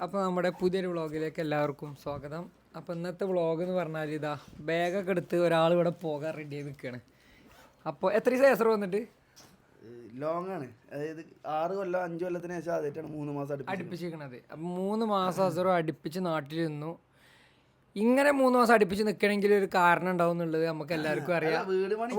അപ്പോൾ നമ്മുടെ പുതിയൊരു വ്ളോഗിലേക്ക് എല്ലാവർക്കും സ്വാഗതം. അപ്പോൾ ഇന്നത്തെ വ്ളോഗ് എന്ന് പറഞ്ഞാൽ ഇതാ ബാഗൊക്കെ എടുത്ത് ഒരാൾ ഇവിടെ പോകാൻ റെഡി ആയി നിൽക്കുകയാണ്. അപ്പോൾ എത്ര ദിവസം വന്നിട്ട് ലോങ് ആണ്, അതായത് 6 കൊല്ലം 5 കൊല്ലത്തിന് ശേഷം ആദ്യമായിട്ടാണ് 3 മാസം അടുപ്പിച്ചിരിക്കണത്. അപ്പം 3 മാസം അസറോ അടുപ്പിച്ച് നാട്ടിൽ നിന്നു. ഇങ്ങനെ 3 മാസം അടുപ്പിച്ച് നിൽക്കണമെങ്കിൽ ഒരു കാരണം ഉണ്ടാവും എന്നുള്ളത് നമുക്ക് എല്ലാവർക്കും അറിയാം.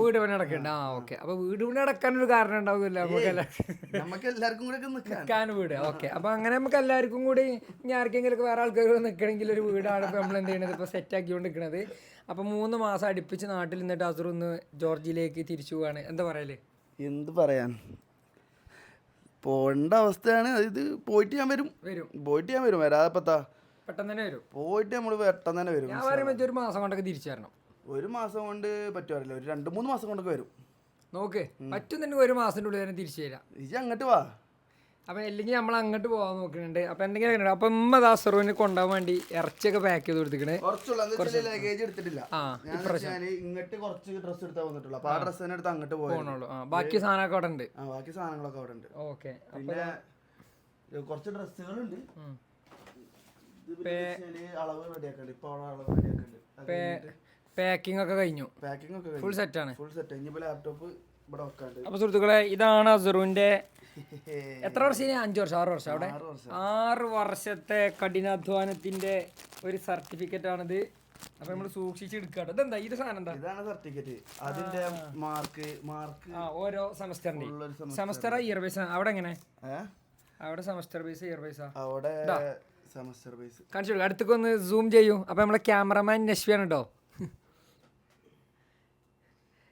വീട് പണി നടക്കണ്ട. ഓക്കെ, അപ്പൊ വീട് പണി നടക്കാനൊരു കാരണം ഉണ്ടാവില്ല നമുക്ക് എല്ലാവർക്കും കൂടെ നിൽക്കാൻ വീട്. ഓക്കെ, അപ്പൊ അങ്ങനെ നമുക്ക് എല്ലാവർക്കും കൂടി ഇനി ആർക്കെങ്കിലും വേറെ ആൾക്കാർ നിൽക്കണമെങ്കിൽ ഒരു വീടാണ് ഇപ്പൊ നമ്മൾ എന്ത് ചെയ്യണത്, ഇപ്പൊ സെറ്റ് ആക്കിക്കൊണ്ട് നിൽക്കുന്നത്. അപ്പൊ 3 മാസം അടുപ്പിച്ച് നാട്ടിൽ നിന്നിട്ട് അസർ ഒന്ന് ജോർജിയയിലേക്ക് തിരിച്ചു പോവാണ്. എന്താ പറയല്? എന്ത് പറയാൻ, പോകേണ്ട അവസ്ഥയാണ്. ഇത് പോയിട്ട് ഞാൻ വരും വരാതെ പത്താ പെട്ടെന്ന് തന്നെ വരും. പോയിട്ട് നമ്മൾ പെട്ടെന്ന് തന്നെ വരും. ഞാൻ പറയുമ്പോൾ ഒരു മാസം കൊണ്ടൊക്കെ തിരിച്ചു തരണം. 1 മാസം കൊണ്ട് പറ്റുമല്ലോ, ഒരു 2-3 മാസം കൊണ്ടൊക്കെ വരും. നോക്ക്, പറ്റുന്നുണ്ടെങ്കിൽ 1 മാസത്തിൻ്റെ ഉള്ളിൽ തന്നെ തിരിച്ചു തരാം. ഇജ്ജ് അങ്ങോട്ട് വാ. അപ്പം അല്ലെങ്കിൽ നമ്മൾ അങ്ങോട്ട് പോകാൻ നോക്കുന്നുണ്ട്. അപ്പം എന്തെങ്കിലും അപ്പം ഉമ്മ ദാസറുവിന് കൊണ്ടുപോകാൻ വേണ്ടി ഇറച്ചിയൊക്കെ പാക്ക് ചെയ്ത് കൊടുത്തിക്കണേ. ലഗേജ് എടുത്തിട്ടില്ല. ഇങ്ങോട്ട് കുറച്ച് ഡ്രസ്സ് എടുത്താൽ വന്നിട്ടുള്ളൂ. അപ്പൊ ആ ഡ്രസ്സ് തന്നെ എടുത്ത് അങ്ങോട്ട് പോകണുള്ളൂ. ബാക്കി സാധനമൊക്കെ അവിടെ ഉണ്ട്. ബാക്കി സാധനങ്ങളൊക്കെ അവിടെ ഉണ്ട്. ഓക്കെ, പിന്നെ കുറച്ച് ഡ്രസ്സുകളുണ്ട്. പാക്കിംഗ് ഒക്കെ കഴിഞ്ഞു. ഫുൾ സെറ്റ് ആണ്. ലാപ്ടോപ്പ് ഇവിടെ വെക്കാണ്ട്. അപ്പൊ സുഹൃത്തുക്കളെ, ഇതാണ് അസറുവിന്റെ എത്ര വർഷം? 5 വർഷം 6 വർഷം അവിടെ 6 വർഷത്തെ കഠിനാധ്വാനത്തിന്റെ ഒരു സർട്ടിഫിക്കറ്റ് ആണിത്. അപ്പൊ നമ്മൾ സൂക്ഷിച്ചെടുക്കാട്ടോ. ഇതെന്താ ഇത് സാധനം? എന്താ? ഇതാണ് സർട്ടിഫിക്കറ്റ്. അതിന്റെ മാർക്ക് ഓരോ സെമസ്റ്ററിന്റെ സെമസ്റ്റർ ഇയർ ബേസ്. അവിടെ എങ്ങനെ? അവിടെ സെമസ്റ്റർ ബേസ് ഇയർ ബേസാ? അവിടെ സെമസ്റ്റർ ബേസ്. കാണിച്ചു കൊടുക്കും. അടുത്തേക്ക് ഒന്ന് സൂം ചെയ്യൂ. അപ്പൊ നമ്മളെ ക്യാമറമാൻ നശ്വിയാണ് കേട്ടോ.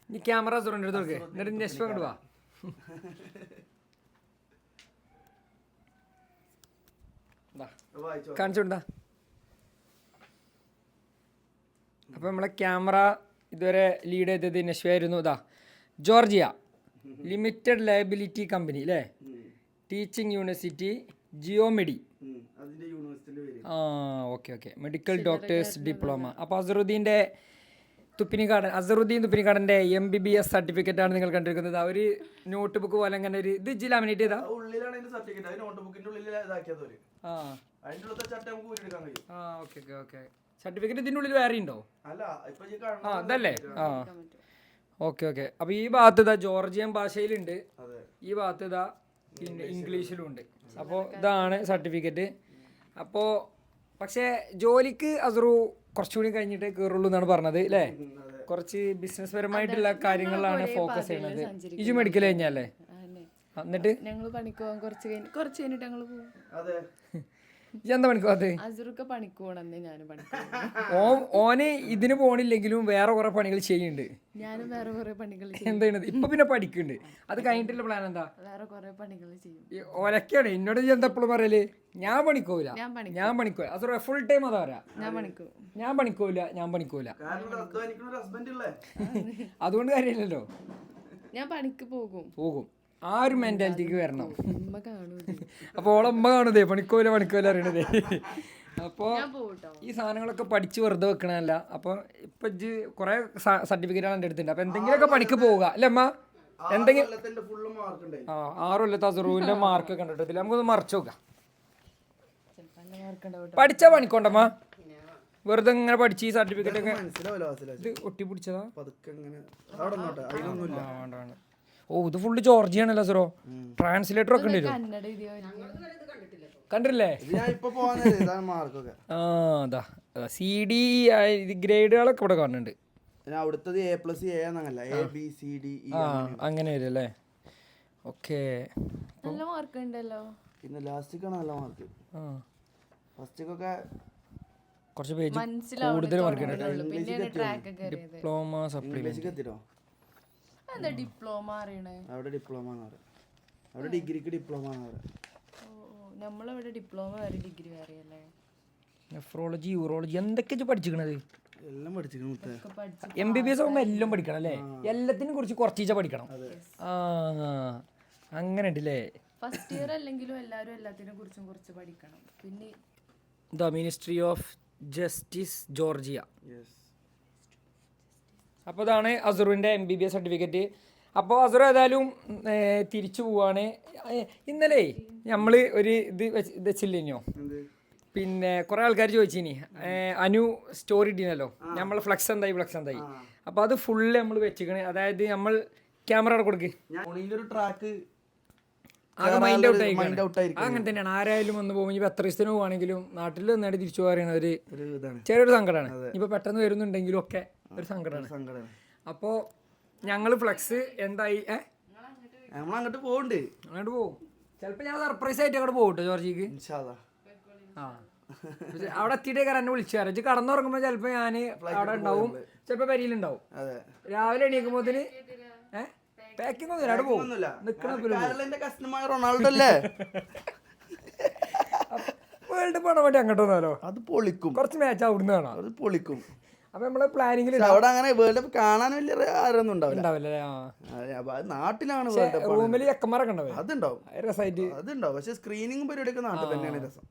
ഇനി ക്യാമറ സുറണ്ട് എടുത്ത് കൊടുക്ക്. എന്നിട്ട് നശ്വ അങ്ങോട്ട് വാ. കാണിച്ചു കൊടുത്താ. അപ്പൊ നമ്മളെ ക്യാമറ ഇതുവരെ ലീഡ് ചെയ്തത് നശ്വയായിരുന്നു. ഇതാ ജോർജിയ ലിമിറ്റഡ് ലയബിലിറ്റി കമ്പനി അല്ലേ? Teaching university Geomedi. Okay medical doctors diploma. അപ്പോൾ അസറുദ്ദീൻ തുപ്പിനിക്കാടൻ്റെ MBBS സർട്ടിഫിക്കറ്റ് ആണ് നിങ്ങൾ കണ്ടിരിക്കുന്നത്. അവർ നോട്ട് ബുക്ക് പോലെ അങ്ങനെ ഒരു ഇത് ലാമിനേറ്റ് ചെയ്താ ഓക്കെ. സർട്ടിഫിക്കറ്റ് ഇതിൻ്റെ ഉള്ളിൽ വേറെ ഉണ്ടോ? അതല്ലേ? ഓക്കെ. അപ്പോൾ ഈ ഭാഗത്ത് ഇതാ ജോർജിയൻ ഭാഷയിലുണ്ട്, ഈ ഭാഗത്ത് ഇതാ പിന്നെ ഇംഗ്ലീഷിലും ഉണ്ട്. അപ്പോൾ ഇതാണ് സർട്ടിഫിക്കറ്റ്. അപ്പോൾ പക്ഷേ ജോലിക്ക് അസറു കുറച്ചുകൂടി കഴിഞ്ഞിട്ടേ കയറുള്ളൂ എന്നാണ് പറഞ്ഞത് അല്ലേ? കുറച്ച് ബിസിനസ് പരമായിട്ടുള്ള കാര്യങ്ങളിലാണ് ഫോക്കസ് ചെയ്യുന്നത്. ഇജു മെഡിക്കൽ കഴിഞ്ഞല്ലേ? എന്നിട്ട് ഞങ്ങൾ പണിക്ക് പോകാൻ കുറച്ച് കഴിഞ്ഞിട്ട് ഞങ്ങൾ പോകും. എന്താ പണിക്കോകത്ത്? ഓന് ഇതിന് പോണില്ലെങ്കിലും വേറെ കുറെ പണികൾ ചെയ്യുന്നുണ്ട്. ഞാനും വേറെ കുറെ പണികൾ എന്താണ് ഇപ്പൊ പിന്നെ പഠിക്കുന്നുണ്ട്. അത് കഴിഞ്ഞിട്ടുള്ള പ്ലാൻ എന്താ? വേറെ കുറെ പണികൾ ചെയ്യും. ഒലക്കാണ് എന്നോട് എന്താ എപ്പോഴും പറയല്? ഞാൻ പണിക്കൂല. അത് ഫുൾ ടൈം അതാ പറയാ. ഞാൻ പണിക്കൂല. അതുകൊണ്ട് കാര്യമില്ലല്ലോ. ഞാൻ പണിക്ക് പോകും. ആ ഒരു മെന്റാലിറ്റിക്ക് വരണം. അപ്പോൾ ഓളമ്മ കാണുന്നതേ പണിക്കോല അറിയണതേ. അപ്പോൾ ഈ സാധനങ്ങളൊക്കെ പഠിച്ച് വെറുതെ വെക്കണമല്ല. അപ്പോൾ ഇപ്പൊ ഇജ്ജ് കുറെ സർട്ടിഫിക്കറ്റാണ് എൻ്റെ അടുത്തുണ്ട്. അപ്പൊ എന്തെങ്കിലുമൊക്കെ പണിക്ക് പോവുക അല്ലേ അമ്മ? എന്തെങ്കിലും 6 കൊല്ലത്തെ അസറുവിന്റെ മാർക്ക് കണ്ടിട്ട് നമുക്കൊന്ന് മറിച്ച് നോക്കാം. പഠിച്ചാ പണിക്കോണ്ടമ്മ? വെറുതെ ഇങ്ങനെ പഠിച്ച് ഈ സർട്ടിഫിക്കറ്റ് ഒക്കെ ഇത് ഒട്ടിപ്പിടിച്ചതാ? ഇത് ഫുള്ള് ജോർജിയാണല്ലോ സറോ. ട്രാൻസ്ലേറ്റർ ഒക്കെ ഉണ്ട്. കണ്ടില്ലേ? അതാ CD ഗ്രേഡുകളൊക്കെ ഇവിടെ കാണുന്നുണ്ട്. അങ്ങനെ വരും അല്ലേ? ഓക്കെ. നല്ല മാർക്ക് ഉണ്ടല്ലോ. പിന്നെ ലാസ്റ്റിക്കാണ് നല്ല മാർക്ക്. ഫസ്റ്റിക്കൊക്കെ കുറച്ച് പേജ് കൂടുതൽ മാർക്ക് ഉണ്ട്. Diploma supplement. ഡിപ്ലോമ അവിടെ ഡിപ്ലോമ അവിടെ ഡിഗ്രിക്ക് ഡിപ്ലോമ. നമ്മളവിടെ ഡിപ്ലോമ വേറെ ഡിഗ്രി വേറെ അല്ലേ? നെഫ്രോളജി യൂറോളജി എന്തൊക്കെ പഠിച്ചിരിക്കണത്? എല്ലാം പഠിച്ചിരിക്കണം. MBBS ആകുമ്പോൾ എല്ലാം പഠിക്കണം അല്ലേ? എല്ലാത്തിനും കുറിച്ച് കുറച്ചീച്ച പഠിക്കണം. അങ്ങനെ ഉണ്ടല്ലേ? ഫസ്റ്റ് ഇയർ അല്ലെങ്കിലും എല്ലാവരും എല്ലാത്തിനെ കുറിച്ചും കുറച്ച് പഠിക്കണം. പിന്നെ മിനിസ്ട്രി ഓഫ് ജസ്റ്റിസ് ജോർജിയ. അപ്പോൾ ഇതാണ് അസറുവിൻ്റെ MBBS സർട്ടിഫിക്കറ്റ്. അപ്പോൾ അസുര ഏതായാലും തിരിച്ചു പോവാണ്. ഇന്നലെ നമ്മൾ ഒരു ഇത് വെച്ചില്ലേനോ, പിന്നെ കുറേ ആൾക്കാർ ചോദിച്ചിനി അനു സ്റ്റോറി ഇട്ടീനല്ലോ നമ്മളെ ഫ്ലക്സ് എന്തായി. അപ്പോൾ അത് ഫുള്ള് നമ്മൾ വെച്ചിക്കണ്. അതായത് നമ്മൾ ക്യാമറ അവിടെ കൊടുക്ക്, ട്രാക്ക് ആകെ മൈൻഡ് ഔട്ട് ആയിരിക്കും. അങ്ങനെ തന്നെയാണ്. ആരായാലും വന്ന് പോകുമ്പോൾ ഇപ്പോൾ എത്ര ദിവസത്തിന് പോവാണെങ്കിലും നാട്ടിൽ നിന്നായിട്ട് തിരിച്ചു പോകാൻ ഒരു ചെറിയൊരു സങ്കടമാണ്. ഇപ്പോൾ പെട്ടെന്ന് വരുന്നുണ്ടെങ്കിലും ഒക്കെ ഒരു സങ്കടമാണ്. അപ്പോൾ ഞങ്ങൾ ഫ്ലക്സ് എന്തായി അങ്ങോട്ട് പോകണ്ട്, അങ്ങോട്ട് പോകും. ചിലപ്പോൾ ഞാൻ സർപ്രൈസ് ആയിട്ട് അങ്ങോട്ട് പോകും കേട്ടോ ജോർജിക്ക്. ആ അവിടെ എത്തിയിട്ടേക്കാരം എന്നെ വിളിച്ചു തരാം. കടന്നുറങ്ങുമ്പോൾ ചിലപ്പോൾ ഞാൻ അവിടെ ഉണ്ടാവും, ചിലപ്പോൾ പരിയിലുണ്ടാവും. രാവിലെ എണീക്കുമ്പോത്തിന് പാക്കിംഗ് ഒന്നും അവിടെ പോകും. വേൾഡ് പോണ വേണ്ടി അങ്ങോട്ട് വന്നാലോ, അത് പൊളിക്കും. കുറച്ച് മാച്ച് അവിടുന്ന് കാണാം, അത് പൊളിക്കും. അപ്പൊ നമ്മള് പ്ലാനിങ്ങിൽ അവിടെ അങ്ങനെ വേൾഡ് കപ്പ് കാണാൻ വലിയ ആരൊന്നും ഉണ്ടാവില്ല. നാട്ടിലാണ് റൂമിൽ ചെക്കന്മാരൊക്കെ ഉണ്ടാവും, അതുണ്ടാവും, രസമായിട്ട് അതുണ്ടാവും. പക്ഷെ സ്ക്രീനിങ് പരിപാടിയൊക്കെ നാട്ടിൽ തന്നെയാണ് രസം.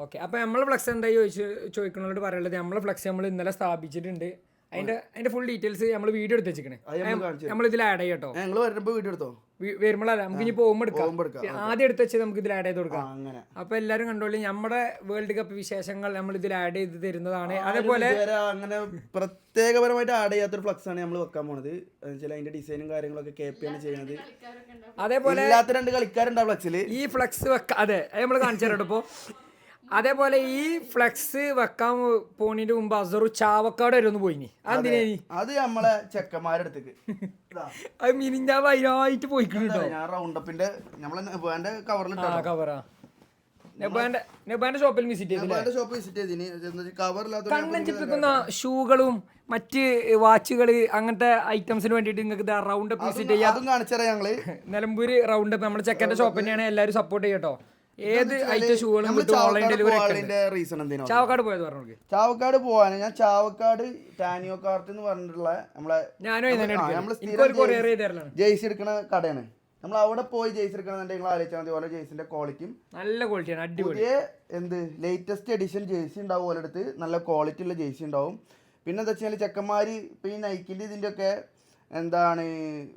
ഓക്കെ. അപ്പൊ നമ്മളെ ഫ്ലക്സ് എന്താ ചോദിക്കണോട് പറയുള്ളത്, നമ്മളെ ഫ്ലക്സ് നമ്മൾ ഇന്നലെ സ്ഥാപിച്ചിട്ടുണ്ട്. അതിന്റെ ഫുൾ ഡീറ്റെയിൽസ് നമ്മൾ വീഡിയോ എടുത്ത് വെച്ചിരിക്കണേ, നമ്മൾ ഇതിൽ ആഡ് ചെയ്യട്ടോ. വീഡിയോ എടുത്തോ, വരുമ്പോഴല്ല നമുക്ക് ഇനി പോകുമ്പോൾ എടുക്കാം. ആദ്യം എടുത്ത് വെച്ച് നമുക്ക് ഇതിൽ ആഡ് ചെയ്ത് കൊടുക്കാം. അപ്പൊ എല്ലാവരും കണ്ടോളി, നമ്മുടെ വേൾഡ് കപ്പ് വിശേഷങ്ങൾ നമ്മൾ ഇതിൽ ആഡ് ചെയ്ത് തരുന്നതാണ്. അതേപോലെ അങ്ങനെ പ്രത്യേകപരമായിട്ട് ആഡ് ചെയ്യാത്തൊരു ഫ്ലക്സ് ആണ് നമ്മൾ വെക്കാൻ പോണത്. അതിന്റെ ഡിസൈനും കാര്യങ്ങളൊക്കെ KP ആണ് ചെയ്യുന്നത്. അതേപോലെ ഇല്ലാത്ത 2 കളിക്കാരുണ്ടാവും ഫ്ലക്സിൽ. ഈ ഫ്ലക്സ് വെക്കാം, അതെ നമ്മൾ കാണിച്ചു തരാം ഇപ്പോ. അതേപോലെ ഈ ഫ്ലക്സ് വെക്കാൻ പോണിന്റെ മുമ്പ് അസറു ചാവക്കാട് വരെ ഒന്ന് പോയിനി. അത് നമ്മളെ ചെക്കന്മാരെടുത്തേക്ക് അത് മിനിഞ്ഞാ വൈരായിട്ട് പോയിക്കിട്ടോ. ഞാൻ റൗണ്ടപ്പിന്റെ നമ്മളെ കവറാ നെബാന്റെ ഷോപ്പിൽ വിസിറ്റ് ചെയ്തിട്ടുന്ന ഷൂകളും മറ്റ് വാച്ചുകള് അങ്ങനത്തെ ഐറ്റംസിന് വേണ്ടിട്ട് നിങ്ങൾക്ക് റൗണ്ട് അപ്പ് വിസിറ്റ് ചെയ്യാം. അതും കാണിച്ചറിയാം ഞങ്ങള്. നിലമ്പൂര് റൗണ്ട് അപ്പ് നമ്മുടെ ചെക്കന്റെ ഷോപ്പ് തന്നെയാണ്, എല്ലാവരും സപ്പോർട്ട് ചെയ്യട്ടോ. ഏത് ഐറ്റം ഷൂകളും ഓൺലൈൻ ഡെലിവറി. റീസൺ എന്തിനാ ചാവക്കാട് പോയത് പറഞ്ഞു? ചാവക്കാട് പോവാന് ഞാൻ ചാവക്കാട് ടാനിയോ കാർട്ട് എന്ന് പറഞ്ഞിട്ടുള്ള നമ്മളെ ജെയ്സി എടുക്കുന്ന കടയാണ്. നമ്മൾ അവിടെ പോയി ജെയ്സി എടുക്കണമെന്നുണ്ടെങ്കിൽ നിങ്ങൾ ആലോചിച്ചാൽ മതി. ഓരോ ജെയ്സിന്റെ ക്വാളിറ്റിയും നല്ല ക്വാളിറ്റിയാണ്, അടിപൊളി. ലേറ്റസ്റ്റ് എഡിഷൻ ജെയ്സി ഉണ്ടാവും ഓരോ അടുത്ത്, നല്ല ക്വാളിറ്റി ഉള്ള ജെയ്സി ഉണ്ടാവും. പിന്നെ എന്താ വെച്ചാൽ ചെക്കന്മാര് ഇപ്പൊ ഈ നൈക്കിന്റെ ഇതിന്റെ ഒക്കെ എന്താണ്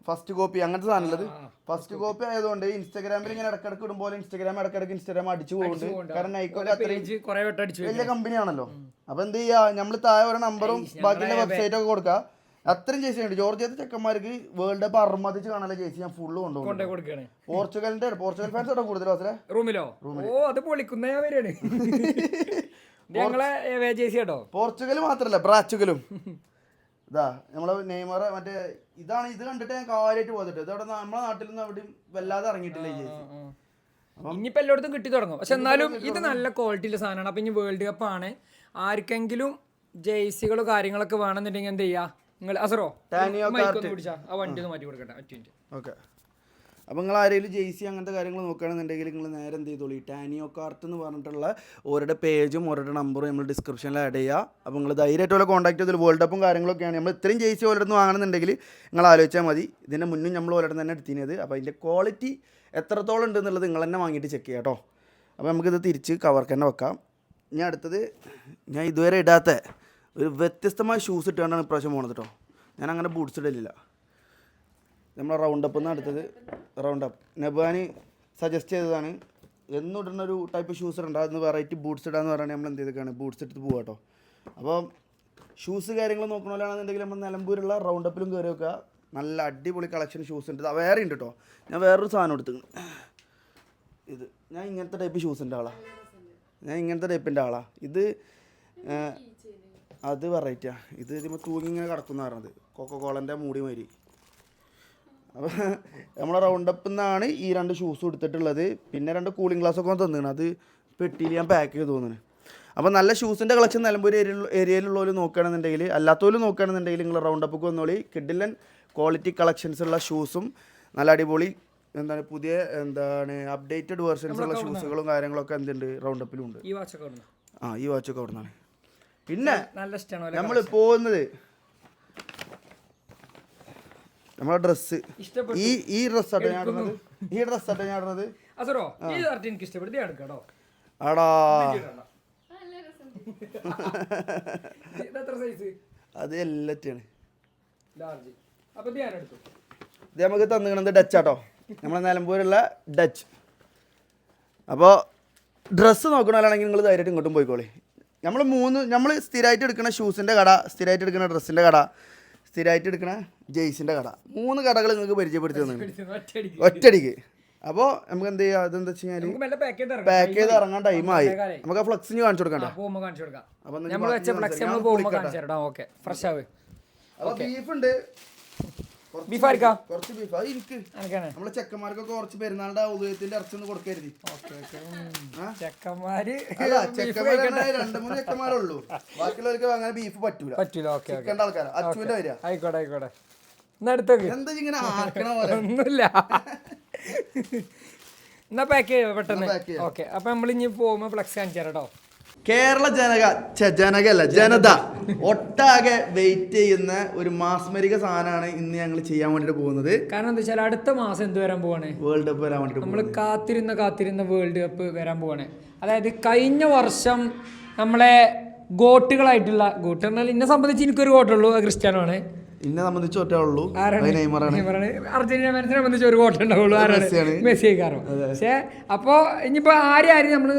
ഫസ്റ്റ് കോപ്പി അങ്ങനത്തെ സാധനം ഉള്ളത്. ഫസ്റ്റ് കോപ്പി ആയതുകൊണ്ട് ഇൻസ്റ്റാഗ്രാമിൽ ഇങ്ങനെ ഇടക്കിടക്ക് ഇടുമ്പോൾ ഇൻസ്റ്റാഗ്രാം അടിച്ചു പോകുന്നുണ്ട്. കാരണം നൈക്കോല് അത്രയും വലിയ കമ്പനിയാണല്ലോ. അപ്പൊ എന്ത് ചെയ്യാ, നമ്മൾ താഴെ ഒരു നമ്പറും ബാക്കിയുള്ള വെബ്സൈറ്റ് ഒക്കെ കൊടുക്കാം. അത്രയും ജേഴ്സി ഉണ്ട്. ജോർജിയത്തെ ചെക്കന്മാർക്ക് വേൾഡ് കപ്പ് അർമ്മതിച്ച് കാണാനുള്ള ജേഴ്സി ഞാൻ ഫുള്ള് കൊണ്ടുപോകും. പോർച്ചുഗൽ ഫാൻസ് ആണോ കൂടുതൽ റൂമിലോ? ഓ അത് പൊളിക്കുന്ന പോർച്ചുഗൽ മാത്രല്ല ബ്രാച്ചുഗലും. ഇതാ നമ്മളെ നെയ്മർ മറ്റേ ഇതാണ്. ഇത് കണ്ടിട്ട് ഞാൻ കാര്യമായിട്ട് പോയിട്ട് ഇതവിടെ നമ്മളെ നാട്ടിലൊന്നും എവിടെയും വല്ലാതെ ഇറങ്ങിയിട്ടില്ല ഈ ജേഴ്സി. ഇനിയിപ്പോൾ എല്ലായിടത്തും കിട്ടി തുടങ്ങും. പക്ഷെ എന്നാലും ഇത് നല്ല ക്വാളിറ്റിയുള്ള സാധനമാണ്. അപ്പം ഇനി വേൾഡ് കപ്പ് ആണ്, ആർക്കെങ്കിലും ജേഴ്സികളോ കാര്യങ്ങളൊക്കെ വേണമെന്നുണ്ടെങ്കിൽ എന്ത് ചെയ്യുക, നിങ്ങൾ അസറോ പിടിച്ചാ ആ വണ്ടി ഒന്ന് മാറ്റി കൊടുക്കട്ടെ. ഓക്കെ. അപ്പോൾ നിങ്ങൾ ആരെങ്കിലും ജെയ്സി അങ്ങനത്തെ കാര്യങ്ങൾ നോക്കുകയാണെന്നുണ്ടെങ്കിൽ നിങ്ങൾ നേരെ എന്ത് ചെയ്തോളൂ, ഈ ടാനിയോ കാർട്ട് എന്ന് പറഞ്ഞിട്ടുള്ള ഓരുടെ പേജും ഓരുടെ നമ്പറും നമ്മൾ ഡിസ്ക്രിപ്ഷനിൽ ആഡ് ചെയ്യുക. അപ്പോൾ നിങ്ങൾ ധൈര്യമായിട്ട് പോലെ കോൺടാക്ട് ചെയ്തോളൂ. വേൾഡ് കപ്പും കാര്യങ്ങളൊക്കെയാണ്. നമ്മൾ ഇത്രയും ജെയ്സി ഓരോടൊന്നും വാങ്ങണമെന്നുണ്ടെങ്കിൽ നിങ്ങൾ ആലോചിച്ചാൽ മതി. ഇതിൻ്റെ മുന്നും നമ്മൾ ഓരോടം തന്നെ എടുത്തിരുന്നത്. അപ്പോൾ അതിൻ്റെ ക്വാളിറ്റി എത്രത്തോളം ഉണ്ടെന്നുള്ളത് നിങ്ങൾ തന്നെ വാങ്ങിയിട്ട് ചെക്ക് ചെയ്യാം കേട്ടോ. അപ്പോൾ നമുക്കിത് തിരിച്ച് കവർക്ക് തന്നെ വെക്കാം. ഞാൻ അടുത്തത് ഞാൻ ഇതുവരെ ഇടാത്ത ഒരു വ്യത്യസ്തമായ ഷൂസ് ഇട്ടുകൊണ്ടാണ് ഇപ്രാവശ്യം പോണത് കേട്ടോ. ഞാൻ അങ്ങനെ ബൂട്ട്സ് ഇടലില്ല. നമ്മൾ റൗണ്ട് അപ്പ് എന്ന് അടുത്തത് റൗണ്ട് അപ്പ് നബാനി സജസ്റ്റ് ചെയ്തതാണ്. എന്നും ഇടുന്നൊരു ടൈപ്പ് ഷൂസ് ഇടണ്ട, അതൊന്ന് വെറൈറ്റി ബൂട്ട്സ് ഇടാന്ന് പറയുകയാണെങ്കിൽ നമ്മൾ എന്ത് ചെയ്തൊക്കെയാണ് ബൂട്ട്സ് എടുത്ത് പോകാം കേട്ടോ. അപ്പോൾ ഷൂസ് കാര്യങ്ങൾ നോക്കണമല്ലാണെന്നുണ്ടെങ്കിൽ നമ്മൾ നിലമ്പൂരുള്ള റൗണ്ട് അപ്പിലും കയറി വെക്കുക. നല്ല അടിപൊളി കളക്ഷൻ ഷൂസ് ഉണ്ട്. അത് വേറെ ഉണ്ട് കേട്ടോ. ഞാൻ വേറൊരു സാധനം എടുത്തു. ഇത് ഞാൻ ഇങ്ങനത്തെ ടൈപ്പ് ഷൂസിൻ്റെ ആളാണ്. ഇത് അത് വെറൈറ്റിയാണ്. ഇത് ഇതിപ്പോൾ തൂങ്ങി ഇങ്ങനെ കിടക്കുന്ന പറഞ്ഞത് കൊക്കോളൻ്റെ മൂടി മാതിരി. അപ്പോൾ നമ്മളെ റൗണ്ട് അപ്പിൽ നിന്നാണ് ഈ 2 ഷൂസും എടുത്തിട്ടുള്ളത്. പിന്നെ 2 കൂളിംഗ് ഗ്ലാസ്സൊക്കെ തന്നിരുന്നു. അത് പെട്ടിയിൽ ഞാൻ പാക്ക് ചെയ്ത് തോന്നുന്നു. അപ്പോൾ നല്ല ഷൂസിൻ്റെ കളക്ഷൻ നിലമ്പൂർ ഏരിയയിലുള്ളവർ നോക്കുകയാണെന്നുണ്ടെങ്കിൽ, അല്ലാത്തവർ നോക്കുകയാണെന്നുണ്ടെങ്കിൽ നിങ്ങൾ റൗണ്ട് അപ്പൊക്കെ വന്നോളി. കിഡിലൻ ക്വാളിറ്റി കളക്ഷൻസ് ഉള്ള ഷൂസും നല്ല അടിപൊളി പുതിയ അപ്ഡേറ്റഡ് വേർഷൻസ് ഉള്ള ഷൂസുകളും കാര്യങ്ങളൊക്കെ എന്തുണ്ട് റൗണ്ട് അപ്പിലും ഉണ്ട്. ഈ വാച്ചൊക്കെ അവിടെ നിന്നാണ്. പിന്നെ നമ്മൾ പോകുന്നത് നമ്മളെ ഡ്രസ്സ് ഈ ഡ്രസ്സാട്ടോ ഞാൻ ഇടുന്നത്. ആടാ അത് എല്ലാറ്റാണ്. ഇത് നമുക്ക് തന്നിരിക്കുന്നത് ഡച്ച് ആട്ടോ, നമ്മളെ നിലമ്പൂരുള്ള ഡച്ച്. അപ്പോൾ ഡ്രസ്സ് നോക്കണമെങ്കിൽ നിങ്ങൾ ധൈര്യമായിട്ട് ഇങ്ങോട്ടും പോയിക്കോളി. നമ്മൾ സ്ഥിരമായിട്ട് എടുക്കുന്ന ഷൂസിൻ്റെ കട, സ്ഥിരമായിട്ട് എടുക്കുന്ന ഡ്രസ്സിൻ്റെ കട, സ്ഥിരമായിട്ട് എടുക്കുന്ന ജെയ്സിൻ്റെ കട, 3 കടകൾ നിങ്ങൾക്ക് പരിചയപ്പെടുത്തി തന്നു ഒറ്റടിക്ക്. അപ്പോൾ നമുക്ക് എന്ത് ചെയ്യാം, അതെന്താ വെച്ച് കഴിഞ്ഞാൽ പാക്ക് ചെയ്ത് ഇറങ്ങാൻ ടൈമായി. നമുക്ക് ആ ഫ്ലക്സിന് കാണിച്ചു കൊടുക്കണ്ടേ? അപ്പോൾ ബീഫുണ്ട്, കുറച്ച് ബീഫ്. അത് എനിക്ക് നമ്മളെ ചെക്കന്മാർക്കൊക്കെ കുറച്ച് പെരുന്നാളുടെ ഉദയത്തിന്റെ ഇറച്ചി ഒന്ന് കൊടുക്കരുത്. ചെക്കന്മാര് 2-3 ചെക്കന്മാരുള്ളൂ, ബാക്കിയുള്ളവർക്ക് അങ്ങനെ ബീഫ് പറ്റൂല. ചിക്കൻ്റെ ആൾക്കാരാ. അച്ചുവിന്റെ വരിക. ആയിക്കോട്ടെ. എന്താ ഇങ്ങനെ ആക്കണ പോലെ ഒന്നുമില്ല. എന്നാ പാക്ക് ചെയ്യാം പെട്ടെന്ന്. ഓക്കെ, അപ്പൊ നമ്മളിഞ്ഞി പോകുമ്പോ ഫ്ലക്സ് കാണിച്ചു തരാം കേട്ടോ. കേരള ജനത ഒട്ടാകെ വെയിറ്റ് ചെയ്യുന്ന ഒരു മാസ്മരിക സാധനമാണ് ഇന്ന് ഞങ്ങൾ ചെയ്യാൻ വേണ്ടിട്ട് പോകുന്നത്. കാരണം എന്താ വെച്ചാൽ അടുത്ത മാസം എന്ത് വരാൻ പോവാണ്? വേൾഡ് കപ്പ് വരാൻ വേണ്ടിട്ട് നമ്മൾ കാത്തിരുന്ന വേൾഡ് കപ്പ് വരാൻ പോവാണ്. അതായത് കഴിഞ്ഞ വർഷം നമ്മളെ ഗോട്ടുകളായിട്ടുള്ള ഗോട്ട് പറഞ്ഞാൽ എന്നെ സംബന്ധിച്ച് എനിക്കൊരു ഗോട്ടുള്ളൂ, ക്രിസ്ത്യാനോ ആണ്. എന്നെ സംബന്ധിച്ച് ഒറ്റേ ഉള്ളൂ, അർജന്റീന ഫാൻസിനെ സംബന്ധിച്ച് ഒരു വോട്ട് ഉണ്ടാവുള്ളൂ, മെസ്സി കാരണം. പക്ഷേ അപ്പോൾ ഇനിയിപ്പോൾ ആരും നമ്മൾ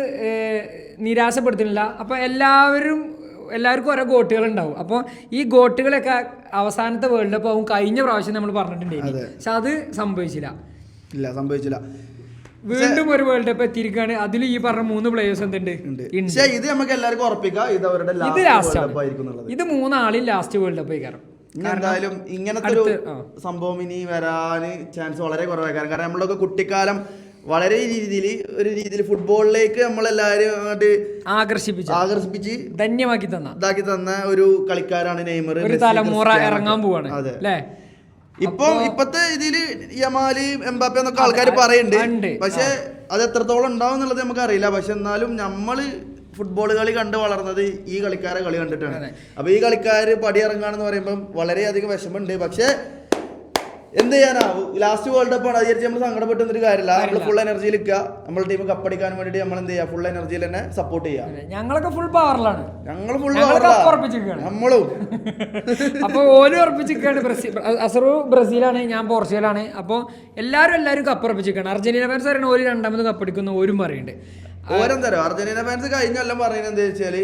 നിരാശപ്പെടുത്തുന്നില്ല. അപ്പോൾ എല്ലാവർക്കും ഓരോ ഗോട്ടുകൾ ഉണ്ടാവും. അപ്പോൾ ഈ ഗോട്ടുകളൊക്കെ അവസാനത്തെ വേൾഡ് കപ്പ് ആവും കഴിഞ്ഞ പ്രാവശ്യം നമ്മൾ പറഞ്ഞിട്ടുണ്ടായിരുന്നു. പക്ഷെ അത് സംഭവിച്ചില്ല. വീണ്ടും ഒരു വേൾഡ് കപ്പ് എത്തിയിരിക്കുകയാണ്. അതിൽ ഈ പറഞ്ഞ 3 പ്ലേയേഴ്സ് എന്തുണ്ട്? ഇത് നമുക്ക് എല്ലാവർക്കും ഉറപ്പിക്കാം, ഇത് അവരുടെ ഇത് 3 ആളിൽ ലാസ്റ്റ് വേൾഡ് കപ്പ് കാരണം. എന്തായാലും ഇങ്ങനത്തെ ഒരു സംഭവം ഇനി വരാൻ ചാൻസ് വളരെ കുറവായി. കാരണം നമ്മളൊക്കെ കുട്ടിക്കാലം വളരെ രീതിയിൽ ഫുട്ബോളിലേക്ക് നമ്മളെല്ലാവരും അങ്ങോട്ട് ആകർഷിപ്പിച്ച് ഇതാക്കി തന്ന ഒരു കളിക്കാരാണ് നെയ്മർ. ഒരു തലമുറ ഇറങ്ങാൻ പോവാണ്. അതെ, ഇപ്പത്തെ ഇതില് യമാല് എംബാപ്പെ എന്നൊക്കെ ആൾക്കാർ പറയുന്നുണ്ട്. പക്ഷെ അത് എത്രത്തോളം ഉണ്ടാവും എന്നുള്ളത് നമുക്ക് അറിയില്ല. പക്ഷെ എന്നാലും നമ്മള് ഫുട്ബോൾ കളി കണ്ട് വളർന്നത് ഈ കളിക്കാരെ കളി കണ്ടിട്ടാണ്. അപ്പൊ ഈ കളിക്കാര് പടിയിറങ്ങാണെന്ന് പറയുമ്പോൾ വളരെയധികം വിഷമമുണ്ട്. പക്ഷെ എന്ത് ചെയ്യാനാ, ലാസ്റ്റ് വേൾഡ് കപ്പ് ആണ്. അത് വിചാരിച്ച് നമ്മൾ സങ്കടപ്പെട്ടൊരു കാര്യമില്ല. നമ്മൾ ഫുൾ എനർജിയിൽ നിൽക്കുക. നമ്മുടെ ടീം കപ്പടിക്കാൻ വേണ്ടിട്ട് നമ്മൾ എന്ത് ചെയ്യുക, ഫുൾ എനർജിയിൽ തന്നെ സപ്പോർട്ട് ചെയ്യുക. ഞങ്ങളൊക്കെ ഫുൾ പവറിലാണ്. നമ്മളും അപ്പൊ ഓലും ഉറപ്പിച്ചിരിക്കുകയാണ്. അസറു ബ്രസീലാണ്, ഞാൻ പോർച്ചുഗലാണ്. അപ്പോൾ എല്ലാവരും കപ്പുറപ്പിച്ചിരിക്കുകയാണ്. അർജന്റീന ഫാൻസ് പറയുന്നത് ഓര് 2ാമത് കപ്പടിക്കുന്ന ഓരും പറയുന്നുണ്ട്. ഓരെന്തരോ അർജന്റീന ഫാൻസ് കഴിഞ്ഞ കൊല്ലം പറയുന്നത് എന്താ വെച്ചാല്